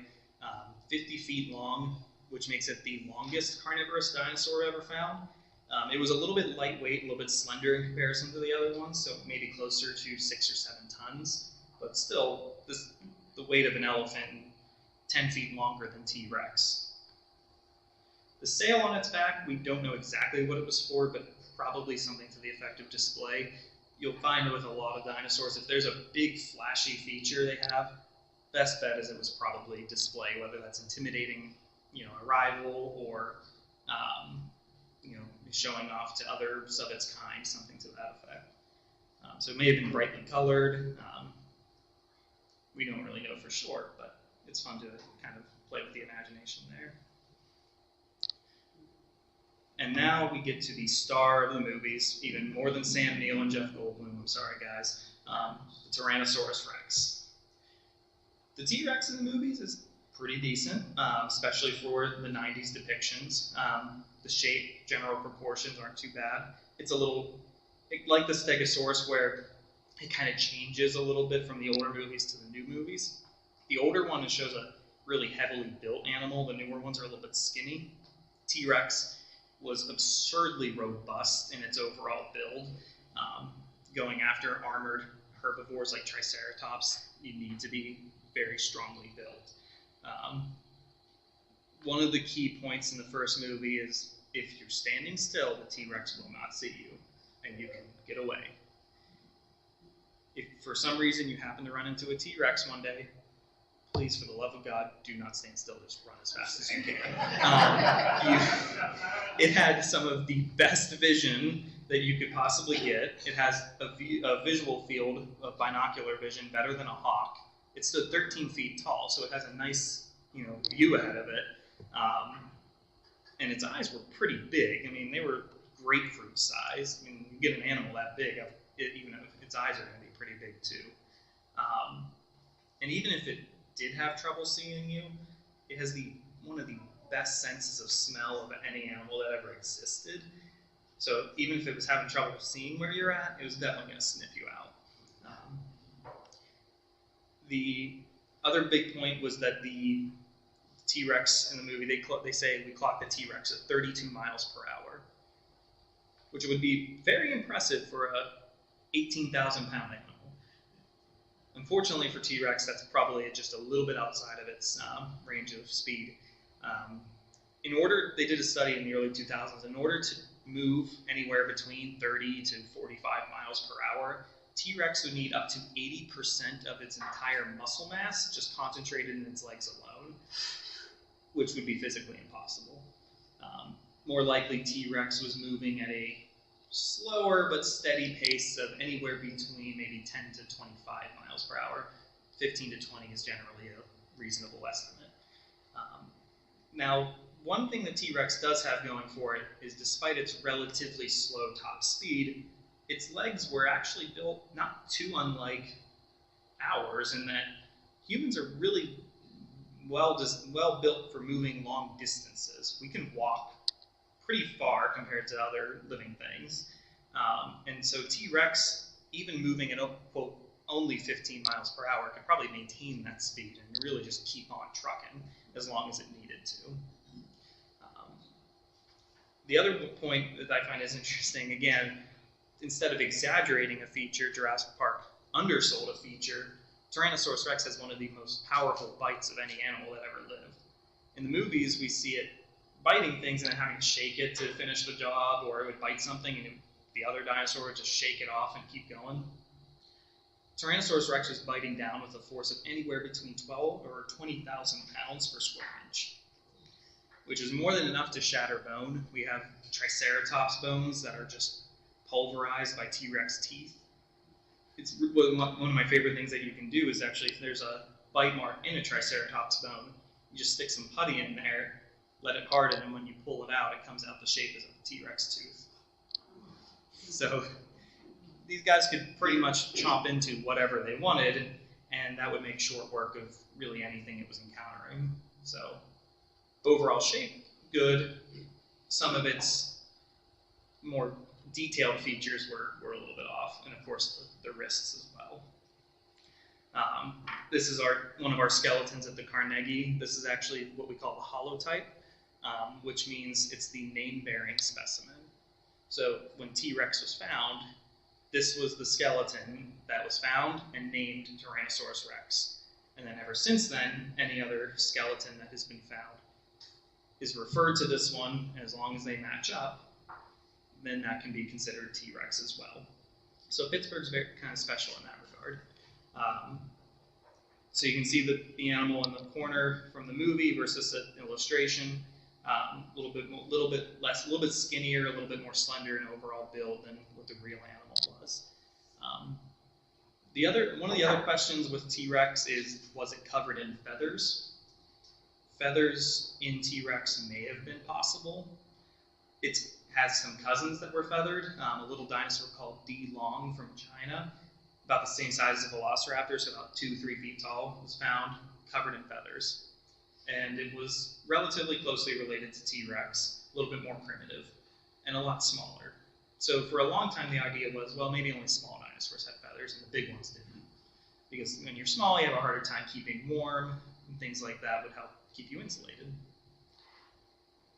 50 feet long, which makes it the longest carnivorous dinosaur ever found. It was a little bit lightweight, a little bit slender in comparison to the other ones, so maybe closer to 6 or 7 tons, but still the weight of an elephant, 10 feet longer than T-Rex. The sail on its back, we don't know exactly what it was for, but probably something to the effect of display. You'll find with a lot of dinosaurs, if there's a big flashy feature they have, best bet is it was probably display, whether that's intimidating, a rival or, showing off to others of its kind, something to that effect. So it may have been brightly colored. We don't really know for sure, but it's fun to kind of play with the imagination there. And now we get to the star of the movies, even more than Sam Neill and Jeff Goldblum. I'm sorry, guys. The Tyrannosaurus Rex. The T-Rex in the movies is pretty decent, especially for the 90s depictions. The shape, general proportions aren't too bad. It's a little like the Stegosaurus, where it kind of changes a little bit from the older movies to the new movies. The older one shows a really heavily built animal. The newer ones are a little bit skinny. T-Rex was absurdly robust in its overall build. Going after armored herbivores like Triceratops, you need to be very strongly built. One of the key points in the first movie is if you're standing still, the T-Rex will not see you, and you can get away. If for some reason you happen to run into a T-Rex one day, please, for the love of God, do not stand still. Just run as fast as you can. It had some of the best vision that you could possibly get. It has a visual field of binocular vision better than a hawk. It stood 13 feet tall, so it has a nice, view ahead of it. And its eyes were pretty big. I mean, they were grapefruit size. I mean, you get an animal that big, even if its eyes are going to be pretty big too. And even if it did have trouble seeing you, it has one of the best senses of smell of any animal that ever existed. So even if it was having trouble seeing where you're at, it was definitely going to sniff you out. The other big point was that the T-Rex in the movie, they say we clocked the T-Rex at 32 miles per hour, which would be very impressive for a 18,000-pound animal. Unfortunately for T-Rex, that's probably just a little bit outside of its range of speed. They did a study in the early 2000s. In order to move anywhere between 30 to 45 miles per hour, T-Rex would need up to 80% of its entire muscle mass just concentrated in its legs alone, which would be physically impossible. More likely, T-Rex was moving at a slower but steady pace of anywhere between maybe 10 to 25 miles per hour. 15 to 20 is generally a reasonable estimate. Now, one thing that T-Rex does have going for it is, despite its relatively slow top speed, its legs were actually built not too unlike ours, in that humans are really well built for moving long distances. We can walk pretty far compared to other living things. And so T-Rex, even moving at, quote, only 15 miles per hour, could probably maintain that speed and really just keep on trucking as long as it needed to. The other point that I find is interesting, again, instead of exaggerating a feature, Jurassic Park undersold a feature. Tyrannosaurus Rex has one of the most powerful bites of any animal that ever lived. In the movies, we see it biting things and then having to shake it to finish the job, or it would bite something and the other dinosaur would just shake it off and keep going. Tyrannosaurus Rex was biting down with a force of anywhere between 12 or 20,000 pounds per square inch, which is more than enough to shatter bone. We have Triceratops bones that are just pulverized by T-Rex teeth. It's one of my favorite things that you can do is actually, if there's a bite mark in a Triceratops bone, you just stick some putty in there, let it harden, and when you pull it out, it comes out the shape of a T-Rex tooth. So these guys could pretty much chomp into whatever they wanted, and that would make short work of really anything it was encountering. So overall shape, good. Some of its more detailed features were a little bit off, and of course the wrists as well. This is one of our skeletons at the Carnegie. This is actually what we call the holotype, which means it's the name-bearing specimen. So when T-Rex was found, this was the skeleton that was found and named Tyrannosaurus Rex. And then ever since then, any other skeleton that has been found is referred to this one, and as long as they match up, then that can be considered T-Rex as well. So Pittsburgh's kind of special in that regard. So you can see the animal in the corner from the movie versus an illustration. A little bit skinnier, a little bit more slender in overall build than what the real animal was. One of the other questions with T-Rex is, was it covered in feathers? Feathers in T-Rex may have been possible. It has some cousins that were feathered. A little dinosaur called D. Long from China, about the same size as a Velociraptor, so about 2-3 feet tall, was found covered in feathers. And it was relatively closely related to T-Rex, a little bit more primitive, and a lot smaller. So for a long time, the idea was, well, maybe only small dinosaurs had feathers, and the big ones didn't. Because when you're small, you have a harder time keeping warm, and things like that would help keep you insulated.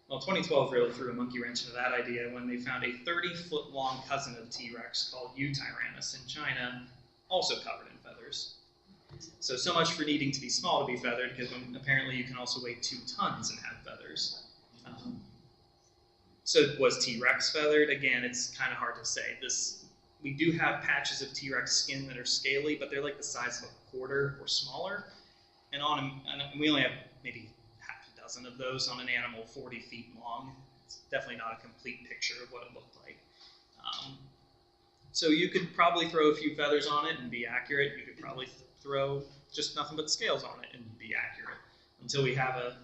Well, 2012 really threw a monkey wrench into that idea when they found a 30-foot-long cousin of T-Rex called Tyrannosaurus in China, also covered in feathers. So much for needing to be small to be feathered, because apparently you can also weigh 2 tons and have feathers. So was T-Rex feathered? Again, it's kind of hard to say. We do have patches of T-Rex skin that are scaly, but they're like the size of a quarter or smaller. And we only have maybe half a dozen of those on an animal 40 feet long. It's definitely not a complete picture of what it looked like. So you could probably throw a few feathers on it and be accurate. You could probably throw just nothing but scales on it and be accurate. Until we have a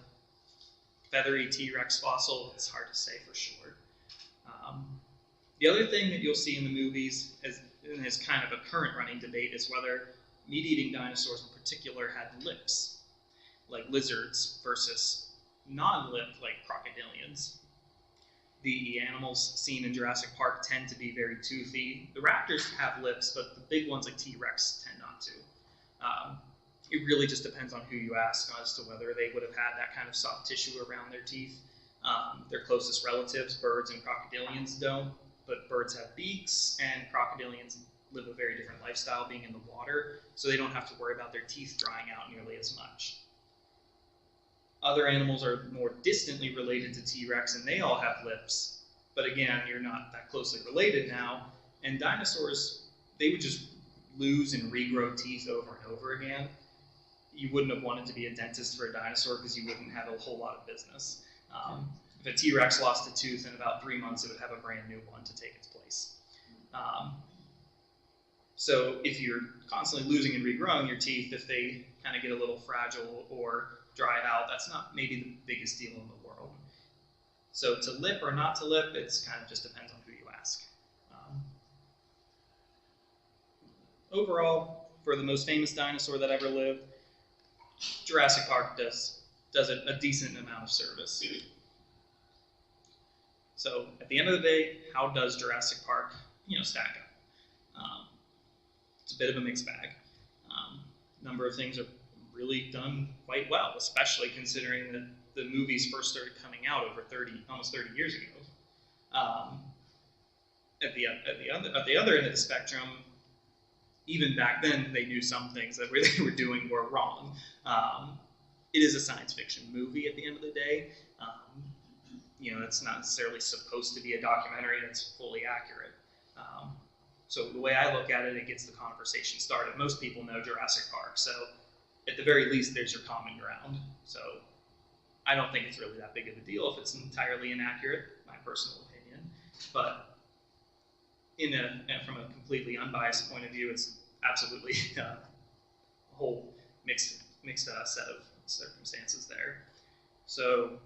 feathery T-Rex fossil, it's hard to say for sure. The other thing that you'll see in the movies, and is kind of a current running debate, is whether meat-eating dinosaurs in particular had lips, like lizards, versus non-lipped, like crocodilians. The animals seen in Jurassic Park tend to be very toothy. The raptors have lips, but the big ones like T-Rex tend not to. It really just depends on who you ask as to whether they would have had that kind of soft tissue around their teeth. Their closest relatives, birds and crocodilians, don't, but birds have beaks, and crocodilians live a very different lifestyle being in the water, so they don't have to worry about their teeth drying out nearly as much. Other animals are more distantly related to T-Rex, and they all have lips, but again, you're not that closely related now, and dinosaurs, they would just lose and regrow teeth over and over again. You wouldn't have wanted to be a dentist for a dinosaur because you wouldn't have a whole lot of business. If a T-Rex lost a tooth in about 3 months, it would have a brand new one to take its place. So if you're constantly losing and regrowing your teeth, if they kind of get a little fragile or dry out, that's not maybe the biggest deal in the world. So to lip or not to lip, it's kind of just depends on who you ask. Overall, for the most famous dinosaur that ever lived, Jurassic Park does a decent amount of service. So at the end of the day, how does Jurassic Park, stack up? It's a bit of a mixed bag. A number of things are really done quite well, especially considering that the movies first started coming out over almost 30 years ago. At the other end of the spectrum, even back then, they knew some things that they were doing were wrong. It is a science fiction movie at the end of the day. It's not necessarily supposed to be a documentary that's fully accurate. So the way I look at it, it gets the conversation started. Most people know Jurassic Park, so at the very least, there's your common ground. So I don't think it's really that big of a deal if it's entirely inaccurate, my personal opinion. But from a completely unbiased point of view, it's absolutely a whole mixed set of circumstances there. So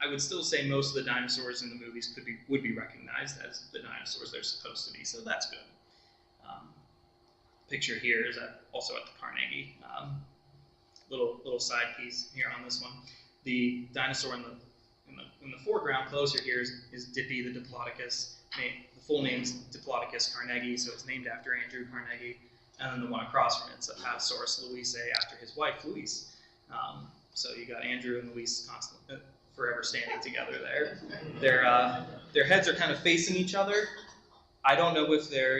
I would still say most of the dinosaurs in the movies would be recognized as the dinosaurs they're supposed to be, so that's good. Picture here is also at the Carnegie. Little side piece here on this one. The dinosaur in the foreground closer here is Dippy the Diplodocus. The full name's Diplodocus Carnegie, so it's named after Andrew Carnegie. And then the one across from it's Allosaurus Louise after his wife Louise. So you got Andrew and Louise forever standing together there. Their heads are kind of facing each other. I don't know if they're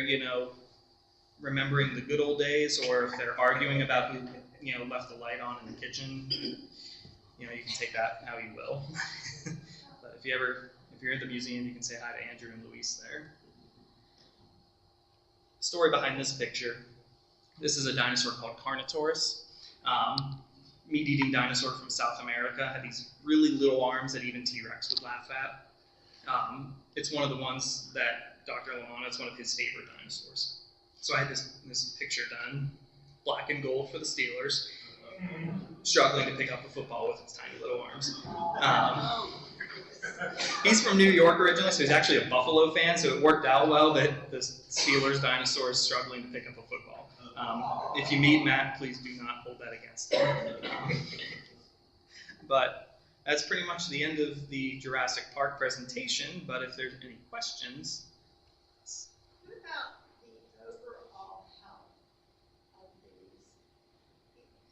remembering the good old days or if they're arguing about who left the light on in the kitchen. You can take that how you will. But if you're at the museum, you can say hi to Andrew and Louise there. Story behind this picture. This is a dinosaur called Carnotaurus. Meat-eating dinosaur from South America. Had these really little arms that even T-Rex would laugh at. It's one of the ones that Dr. Lamanna, it's one of his favorite dinosaurs. So I had this picture done, black and gold for the Steelers, struggling to pick up a football with its tiny little arms. He's from New York originally, so he's actually a Buffalo fan, so it worked out well that the Steelers dinosaur is struggling to pick up a football. If you meet Matt, please do not hold that against him. But that's pretty much the end of the Jurassic Park presentation, but if there's any questions. What about the overall health of these,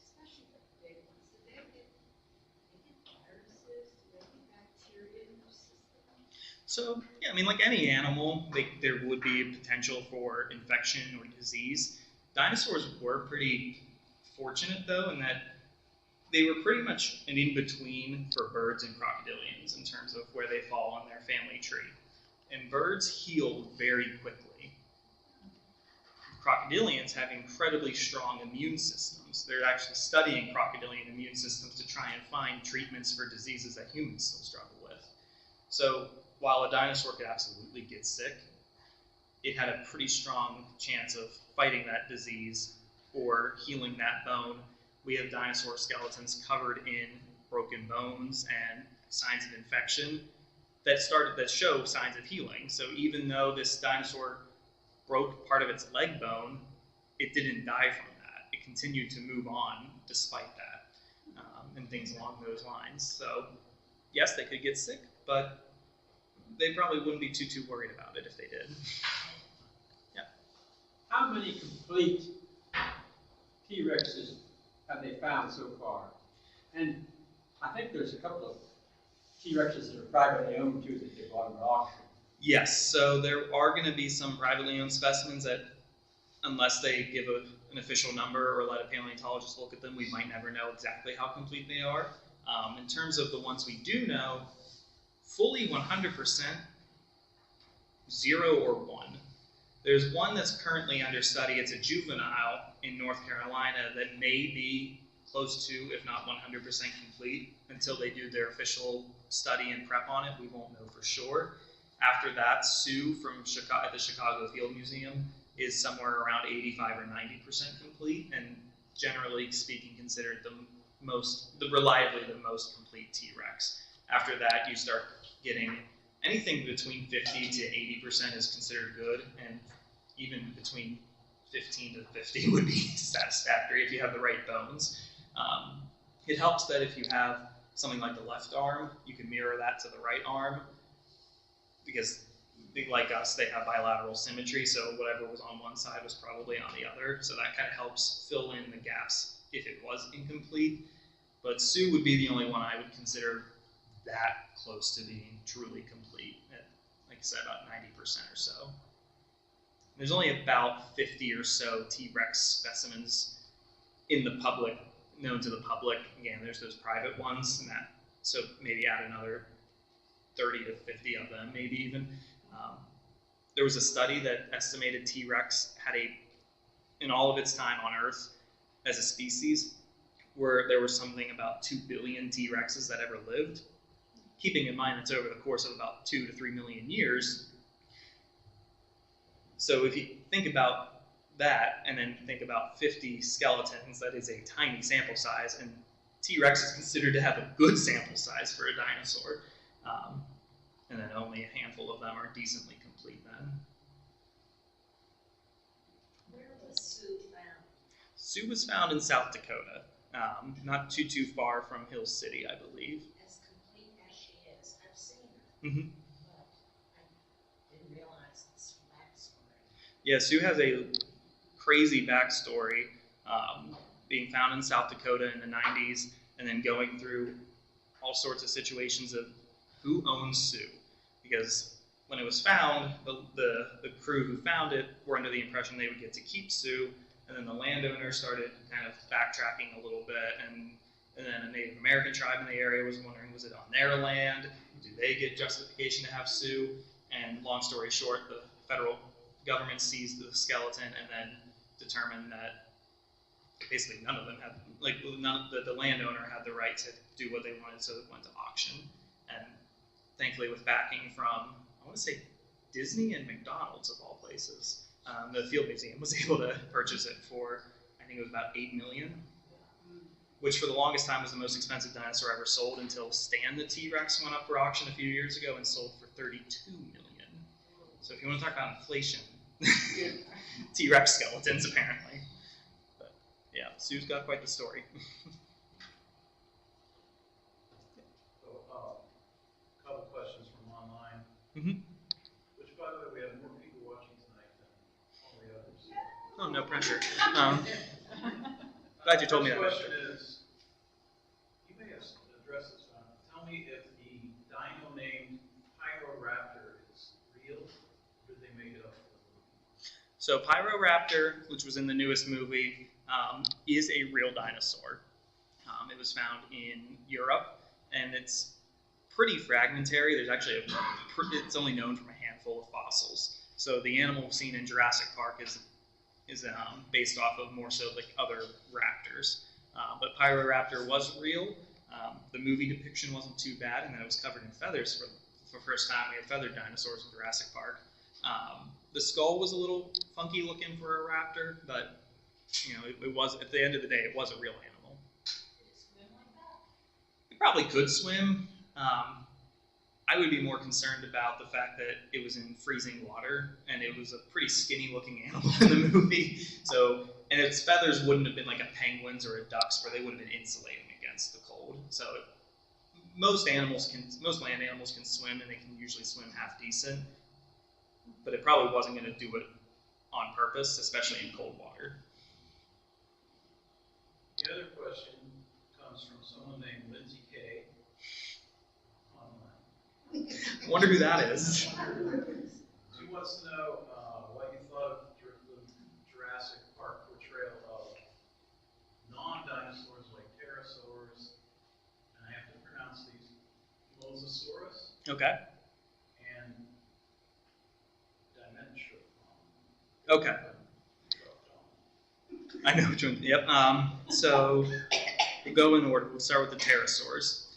especially the big ones? Do they get viruses? Do they get bacteria in their system? So, yeah, I mean, like any animal, there would be a potential for infection or disease. Dinosaurs were pretty fortunate, though, in that they were pretty much an in-between for birds and crocodilians in terms of where they fall on their family tree. And birds healed very quickly. Crocodilians have incredibly strong immune systems. They're actually studying crocodilian immune systems to try and find treatments for diseases that humans still struggle with. So while a dinosaur could absolutely get sick, it had a pretty strong chance of fighting that disease or healing that bone. We have dinosaur skeletons covered in broken bones and signs of infection that show signs of healing. So even though this dinosaur broke part of its leg bone, it didn't die from that. It continued to move on despite that, and things along those lines. So yes, they could get sick, but they probably wouldn't be too worried about it if they did. Yeah. How many complete T-Rexes have they found so far? And I think there's a couple of T-Rexes that are privately owned too that they bought at auction. Yes, so there are going to be some privately owned specimens that, unless they give an official number or let a paleontologist look at them, we might never know exactly how complete they are. In terms of the ones we do know, fully 100%, 0 or 1. There's one that's currently under study. It's a juvenile in North Carolina that may be close to, if not 100% complete. Until they do their official study and prep on it, we won't know for sure. After that, Sue from Chicago, at the Chicago Field Museum is somewhere around 85 or 90% complete, and generally speaking, considered reliably the most complete T-Rex. After that, you start getting anything between 50 to 80% is considered good, and even between 15 to 50 would be satisfactory if you have the right bones. It helps that if you have something like the left arm, you can mirror that to the right arm, because like us, they have bilateral symmetry, so whatever was on one side was probably on the other, so that kind of helps fill in the gaps if it was incomplete. But Sue would be the only one I would consider that close to being truly complete, at, like I said, about 90% or so. There's only about 50 or so T-Rex specimens in the public, known to the public. Again, there's those private ones, and that, so maybe add another 30 to 50 of them, maybe even. There was a study that estimated T-Rex had in all of its time on Earth as a species, where there was something about 2 billion T-Rexes that ever lived. Keeping in mind it's over the course of about 2 to 3 million years. So if you think about that, and then think about 50 skeletons, that is a tiny sample size, and T-Rex is considered to have a good sample size for a dinosaur. And then only a handful of them are decently complete then. Where was Sue found? Sue was found in South Dakota, not too far from Hill City, I believe. As complete as she is. I've seen her, Mm-hmm. but I didn't realize this backstory. Yeah, Sue has a crazy backstory, being found in South Dakota in the 90s, and then going through all sorts of situations of who owns Sue. Because when it was found, the crew who found it were under the impression they would get to keep Sue, and then the landowner started kind of backtracking a little bit, and then a Native American tribe in the area was wondering, was it on their land? Do they get justification to have Sue? And long story short, the federal government seized the skeleton and then determined that basically none of them had, the landowner had the right to do what they wanted, so it went to auction. And thankfully with backing from, I want to say Disney and McDonald's of all places, The Field Museum was able to purchase it for, I think it was about $8 million, which for the longest time was the most expensive dinosaur ever sold until Stan the T-Rex went up for auction a few years ago and sold for $32 million. So if you want to talk about inflation, T-Rex skeletons apparently. But yeah, Sue's got quite the story. So, couple questions from online. Mm-hmm. Which, by the way, we have more people watching tonight than all the others. Oh, no pressure. Glad you told me that. First question is, you may have addressed this one. Tell me if the dino named Pyroraptor is real, or did they make it up for the movie? So Pyroraptor, which was in the newest movie, is a real dinosaur. It was found in Europe, and it's pretty fragmentary. There's actually it's only known from a handful of fossils. So the animal seen in Jurassic Park is based off of more so like other raptors. But Pyroraptor was real. The movie depiction wasn't too bad, and then it was covered in feathers for the first time. We had feathered dinosaurs in Jurassic Park. The skull was a little funky looking for a raptor, but you know, it was, at the end of the day, it was a real animal. Did it swim like that? It probably could swim. I would be more concerned about the fact that it was in freezing water, and it was a pretty skinny looking animal in the movie. So, and its feathers wouldn't have been like a penguin's or a duck's, where they would have been insulating against the cold. So, most land animals can swim, and they can usually swim half decent. But it probably wasn't going to do it on purpose, especially in cold water. The other question comes from someone named Lindsay K. online. I wonder who that is. She wants to know what you thought of the Jurassic Park portrayal of non-dinosaurs like pterosaurs, and I have to pronounce these, Mosasaurus Okay. and Dimension. Okay. I know which one. Yep. So we'll go in order. We'll start with the pterosaurs.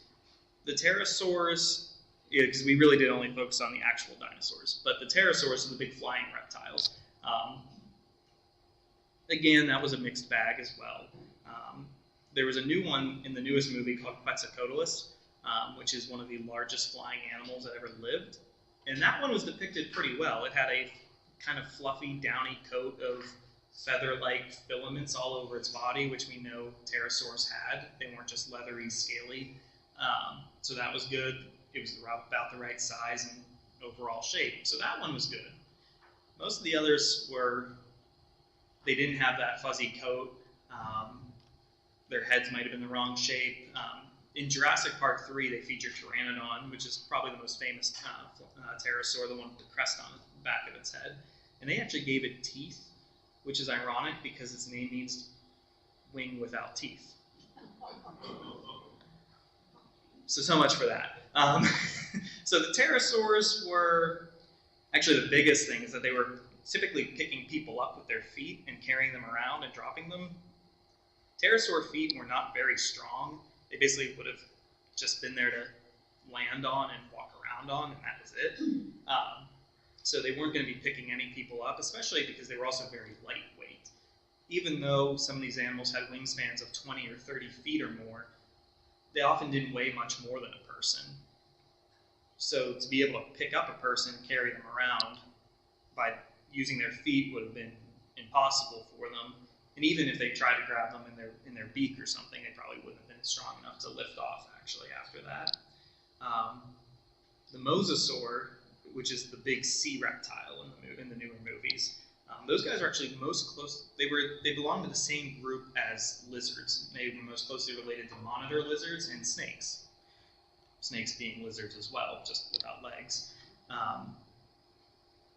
The pterosaurs, because we really did only focus on the actual dinosaurs, but the pterosaurs are the big flying reptiles. Again, that was a mixed bag as well. There was a new one in the newest movie called Quetzalcoatlus, which is one of the largest flying animals that ever lived. And that one was depicted pretty well. It had a kind of fluffy, downy coat of feather-like filaments all over its body, which we know pterosaurs had. They weren't just leathery, scaly. So that was good. It was about the right size and overall shape. So that one was good. Most of the others they didn't have that fuzzy coat. Their heads might have been the wrong shape. In Jurassic Park 3, they featured Pteranodon, which is probably the most famous pterosaur, the one with the crest on the back of its head. And they actually gave it teeth, which is ironic because its name means wing without teeth. So much for that. So the pterosaurs were, actually the biggest thing is that they were typically picking people up with their feet and carrying them around and dropping them. Pterosaur feet were not very strong. They basically would have just been there to land on and walk around on, and that was it. So they weren't going to be picking any people up, especially because they were also very lightweight. Even though some of these animals had wingspans of 20 or 30 feet or more, they often didn't weigh much more than a person. So to be able to pick up a person and carry them around by using their feet would have been impossible for them. And even if they tried to grab them in their beak or something, they probably wouldn't have been strong enough to lift off, actually, after that. The mosasaur, which is the big sea reptile in the newer movies, those guys are actually most close. They belong to the same group as lizards. They were most closely related to monitor lizards and snakes. Snakes being lizards as well, just without legs.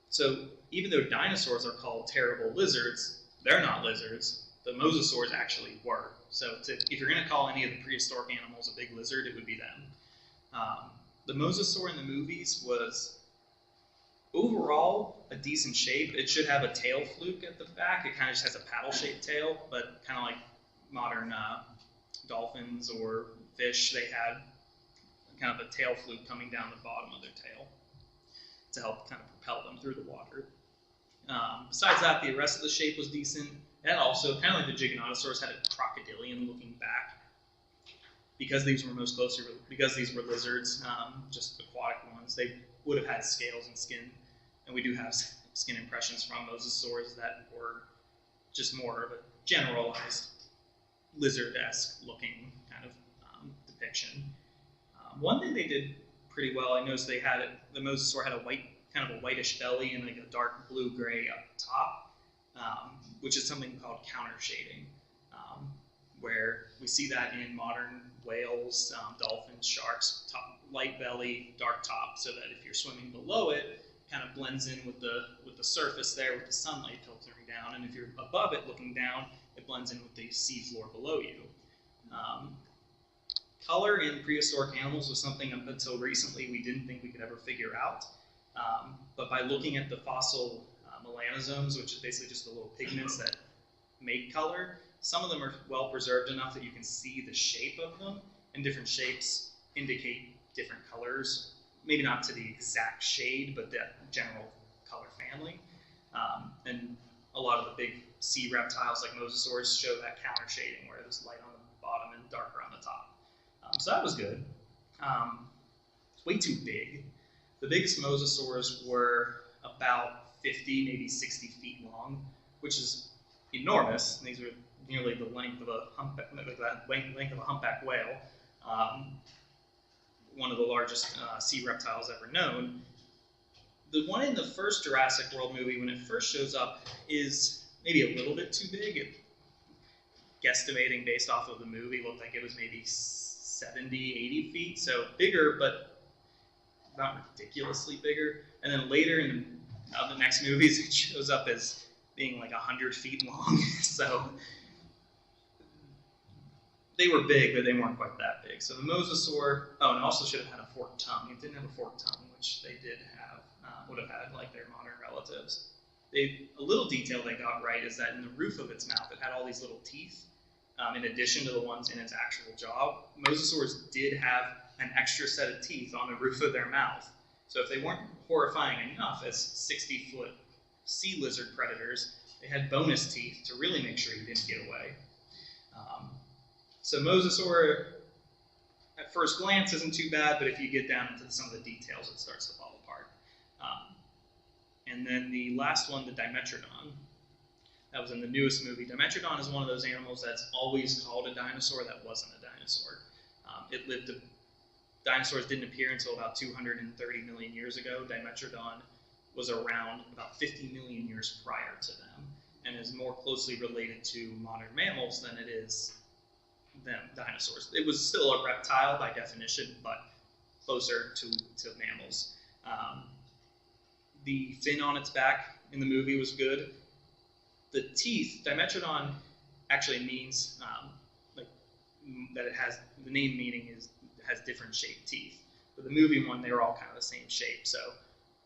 So even though dinosaurs are called terrible lizards, they're not lizards. The mosasaurs actually were. So if you're going to call any of the prehistoric animals a big lizard, it would be them. The mosasaur in the movies was overall a decent shape. It should have a tail fluke at the back. It kind of just has a paddle-shaped tail, but kind of like modern dolphins or fish, they had kind of a tail fluke coming down the bottom of their tail to help kind of propel them through the water. Besides that, the rest of the shape was decent. And also, kind of like the Giganotosaurus, had a crocodilian-looking back. Because these were because these were lizards, just aquatic ones, they would have had scales and skin. And we do have skin impressions from mosasaurs that were just more of a generalized lizard-esque looking kind of depiction. One thing they did pretty well, I noticed the mosasaur had a kind of a whitish belly and like a dark blue-gray up top, which is something called counter shading, where we see that in modern whales, dolphins, sharks, light belly, dark top, so that if you're swimming below it, it kind of blends in with the surface there with the sunlight filtering down, and if you're above it looking down, it blends in with the seafloor below you. Color in prehistoric animals was something up until recently we didn't think we could ever figure out, but by looking at the fossil melanosomes, which is basically just the little pigments that make color, some of them are well preserved enough that you can see the shape of them, and different shapes indicate different colors, maybe not to the exact shade, but that general color family. And a lot of the big sea reptiles like mosasaurs show that counter shading, where there's light on the bottom and darker on the top. So that was good. It's way too big. The biggest mosasaurs were about 50, maybe 60 feet long, which is enormous. And these are nearly the length of a humpback whale. One of the largest sea reptiles ever known. The one in the first Jurassic World movie, when it first shows up, is maybe a little bit too big. Guesstimating based off of the movie, looked like it was maybe 70, 80 feet, so bigger, but not ridiculously bigger. And then later in the next movies, it shows up as being like 100 feet long. So they were big, but they weren't quite that big. So the mosasaur, and it also should have had a forked tongue. It didn't have a forked tongue, which they did have, would have had like their modern relatives. A little detail they got right is that in the roof of its mouth, it had all these little teeth, in addition to the ones in its actual jaw. Mosasaurs did have an extra set of teeth on the roof of their mouth. So if they weren't horrifying enough as 60-foot sea lizard predators, they had bonus teeth to really make sure you didn't get away. So mosasaur, at first glance, isn't too bad, but if you get down into some of the details, it starts to fall apart. And then the last one, the Dimetrodon, that was in the newest movie. Dimetrodon is one of those animals that's always called a dinosaur that wasn't a dinosaur. Dinosaurs didn't appear until about 230 million years ago. Dimetrodon was around about 50 million years prior to them, and is more closely related to modern mammals than it is dinosaurs. It was still a reptile by definition, but closer to mammals. The fin on its back in the movie was good. The teeth, Dimetrodon actually means that it has, the name meaning is it has different shaped teeth. But the movie one, they were all kind of the same shape, so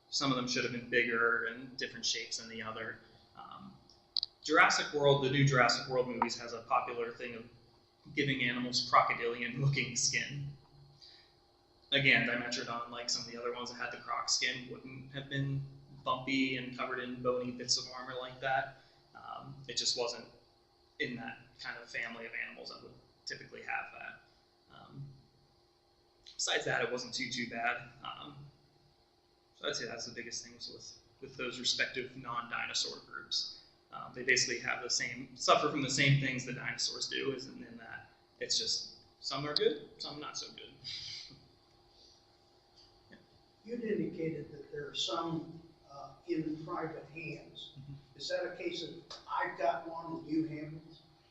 some of them should have been bigger and different shapes than the other. Jurassic World, the new Jurassic World movies, has a popular thing of giving animals crocodilian-looking skin. Again, Dimetrodon, like some of the other ones that had the croc skin, wouldn't have been bumpy and covered in bony bits of armor like that. It just wasn't in that kind of family of animals that would typically have that. Besides that, it wasn't too bad. So I'd say that's the biggest things with those respective non-dinosaur groups. They basically have suffer from the same things that dinosaurs do, isn't in that it's just some are good, some not so good. You'd indicated that there are some in private hands. Mm-hmm. Is that a case of I've got one and you haven't,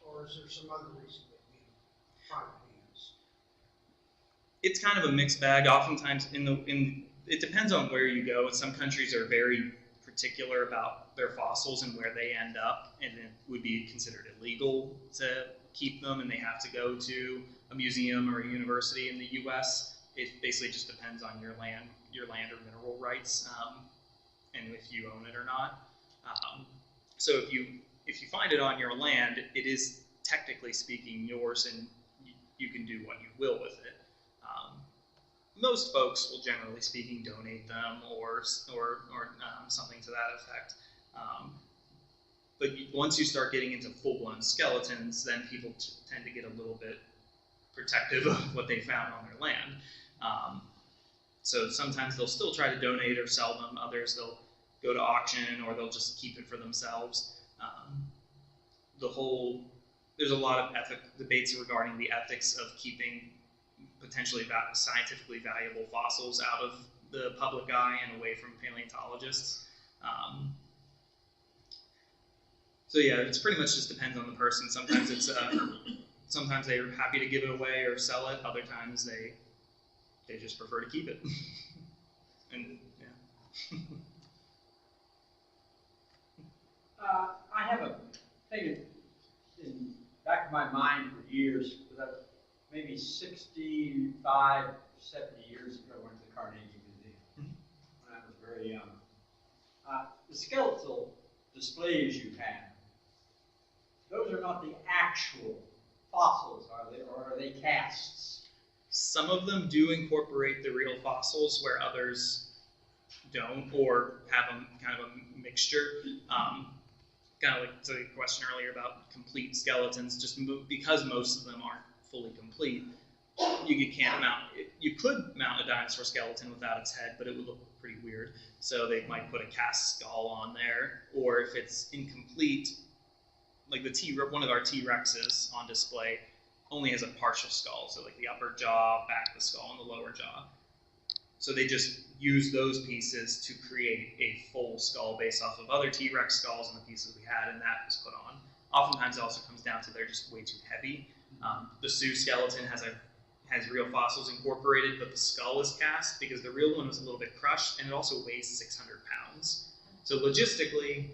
or is there some other reason that we have private hands? It's kind of a mixed bag. Oftentimes, it depends on where you go. Some countries are very particular about their fossils and where they end up, and it would be considered illegal to keep them, and they have to go to a museum or a university. In the U.S., it basically just depends on your land or mineral rights, and if you own it or not. So if you find it on your land, it is technically speaking yours, and you can do what you will with it. Most folks will, generally speaking, donate them or something to that effect. But once you start getting into full-blown skeletons, then people tend to get a little bit protective of what they found on their land. So sometimes they'll still try to donate or sell them. Others they'll go to auction or they'll just keep it for themselves. There's a lot of debates regarding the ethics of keeping potentially scientifically valuable fossils out of the public eye and away from paleontologists. So yeah, it's pretty much just depends on the person. Sometimes it's sometimes they're happy to give it away or sell it. Other times they just prefer to keep it. And yeah. I have a thing in back of my mind for years, maybe 65, 70 years ago, I went to the Carnegie Museum when I was very young. The skeletal displays you have, those are not the actual fossils, are they, or are they casts? Some of them do incorporate the real fossils where others don't, or have kind of a mixture. Kind of like to the question earlier about complete skeletons, just because most of them aren't fully complete, you could mount a dinosaur skeleton without its head, but it would look pretty weird. So they might put a cast skull on there, or if it's incomplete, like one of our T-Rexes on display only has a partial skull, so like the upper jaw, back of the skull, and the lower jaw. So they just use those pieces to create a full skull based off of other T-Rex skulls and the pieces we had, and that was put on. Oftentimes it also comes down to they're just way too heavy. The Sioux skeleton has real fossils incorporated, but the skull is cast because the real one was a little bit crushed, and it also weighs 600 pounds. So logistically,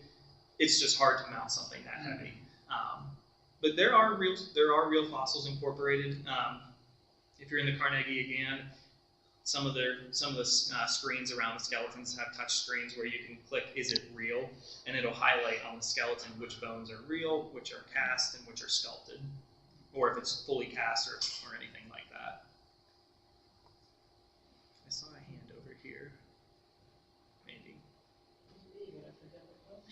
it's just hard to mount something that heavy. But there are real fossils incorporated. If you're in the Carnegie again, some of the screens around the skeletons have touch screens where you can click, is it real? And it'll highlight on the skeleton which bones are real, which are cast, and which are sculpted. Or if it's fully cast or anything like that. I saw a hand over here. Maybe.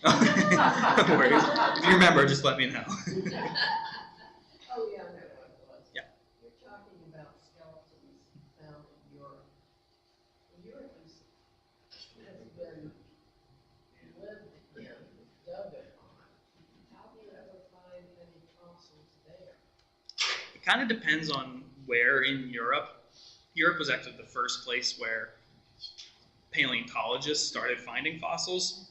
Don't worry. If you remember, just let me know. Oh, yeah, I know what it was. Yeah. You're talking about skeletons found in Europe. Europe has been lived in, dug upon. How do you ever find any fossils there? It kind of depends on where in Europe. Europe was actually the first place where paleontologists started finding fossils.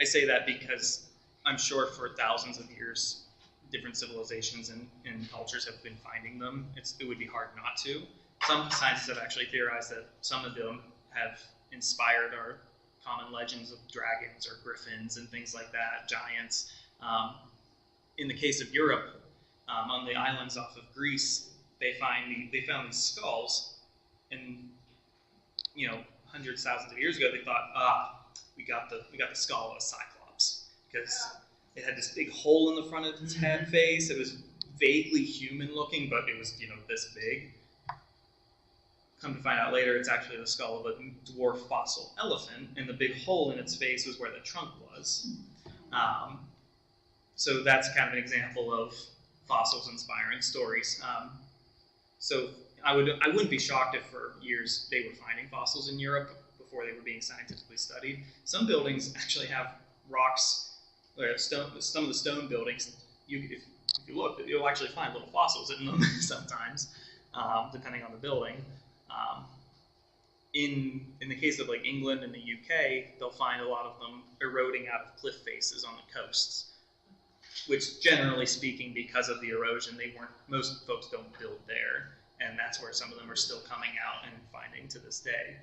I say that because I'm sure for thousands of years, different civilizations and cultures have been finding them. It would be hard not to. Some scientists have actually theorized that some of them have inspired our common legends of dragons or griffins and things like that, giants. In the case of Europe, on the islands off of Greece, they found these skulls, and hundreds, thousands of years ago, they thought, we got the skull of a cyclops because it had this big hole in the front of its head face. It was vaguely human looking, but it was this big. Come to find out later, it's actually the skull of a dwarf fossil elephant, and the big hole in its face was where the trunk was. So that's kind of an example of fossils inspiring stories. So I wouldn't be shocked if for years they were finding fossils in Europe before they were being scientifically studied. Some buildings actually have rocks, or some of the stone buildings, if you look, you'll actually find little fossils in them sometimes, depending on the building. In the case of like England and the UK, they'll find a lot of them eroding out of cliff faces on the coasts, which generally speaking, because of the erosion, most folks don't build there, and that's where some of them are still coming out and finding to this day.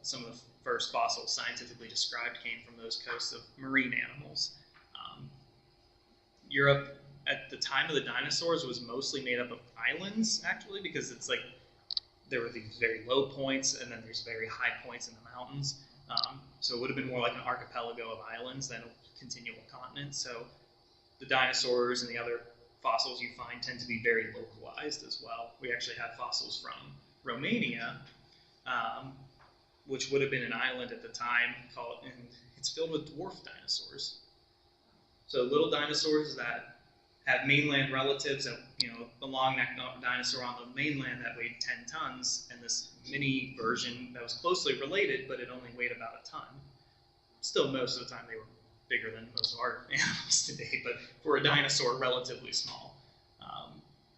Some of the first fossils scientifically described came from those coasts of marine animals. Europe, at the time of the dinosaurs, was mostly made up of islands, actually, because it's like there were these very low points, and then there's very high points in the mountains. So it would have been more like an archipelago of islands than a continual continent. So the dinosaurs and the other fossils you find tend to be very localized as well. We actually have fossils from Romania, which would have been an island at the time, and it's filled with dwarf dinosaurs. So little dinosaurs that have mainland relatives, that, the long-necked dinosaur on the mainland that weighed 10 tons, and this mini version that was closely related, but it only weighed about a ton. Still, most of the time they were bigger than most of our animals today, but for a dinosaur, relatively small.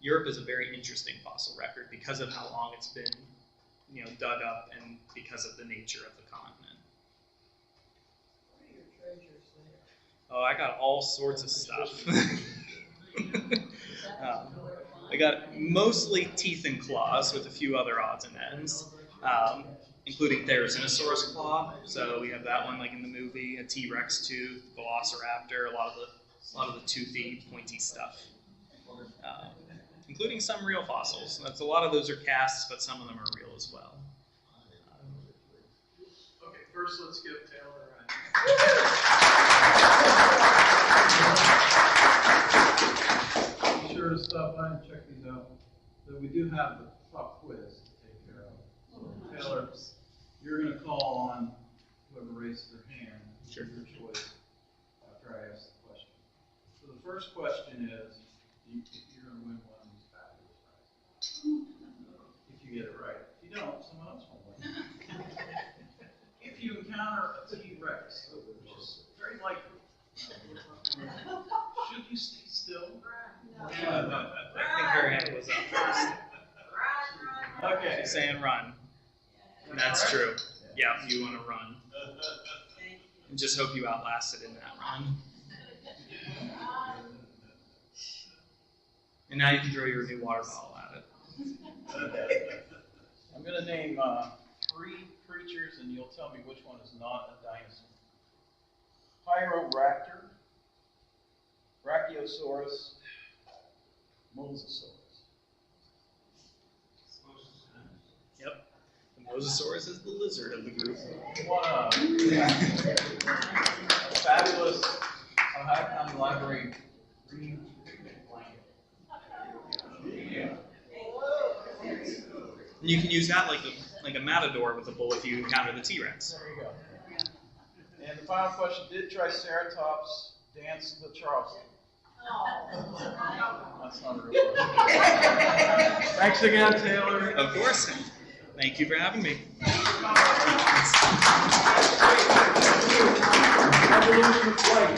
Europe is a very interesting fossil record because of how long it's been, dug up, and because of the nature of the continent. What are your treasures there? Oh, I got all sorts of stuff. I got mostly teeth and claws with a few other odds and ends, including Therizinosaurus claw. So we have that one, like in the movie, a T-Rex tooth, Velociraptor, a lot of the toothy, pointy stuff, including some real fossils. A lot of those are casts, but some of them are real as well. Okay, first let's give Taylor a Be sure to stop by and check these out. So we do have the pop quiz to take care of. So Taylor, you're going to call on whoever raises their hand. Sure. Your choice after I ask the question. So the first question is, you're going to win one of these fabulous prizes. If you get it right. If you don't, someone else will win. If you encounter a T-Rex, which is very likely, should you stay still? I think her hand was up first. Okay. She's saying run. And that's true. Yeah, you want to run. And just hope you outlast it in that run. And now you can throw your new water bottle at it. I'm going to name 3 creatures, and you'll tell me which one is not a dinosaur. Pyroraptor, Brachiosaurus, Mosasaurus. Yep. The Mosasaurus is the lizard of the group. What a fabulous Ohio County Library green blanket. And you can use that like a matador with a bull if you encounter the T-Rex. There you go. And the final question, did Triceratops dance the Charleston? That's not a real question. Thanks again, Taylor. Of course. Thank you for having me. Evolution of flight.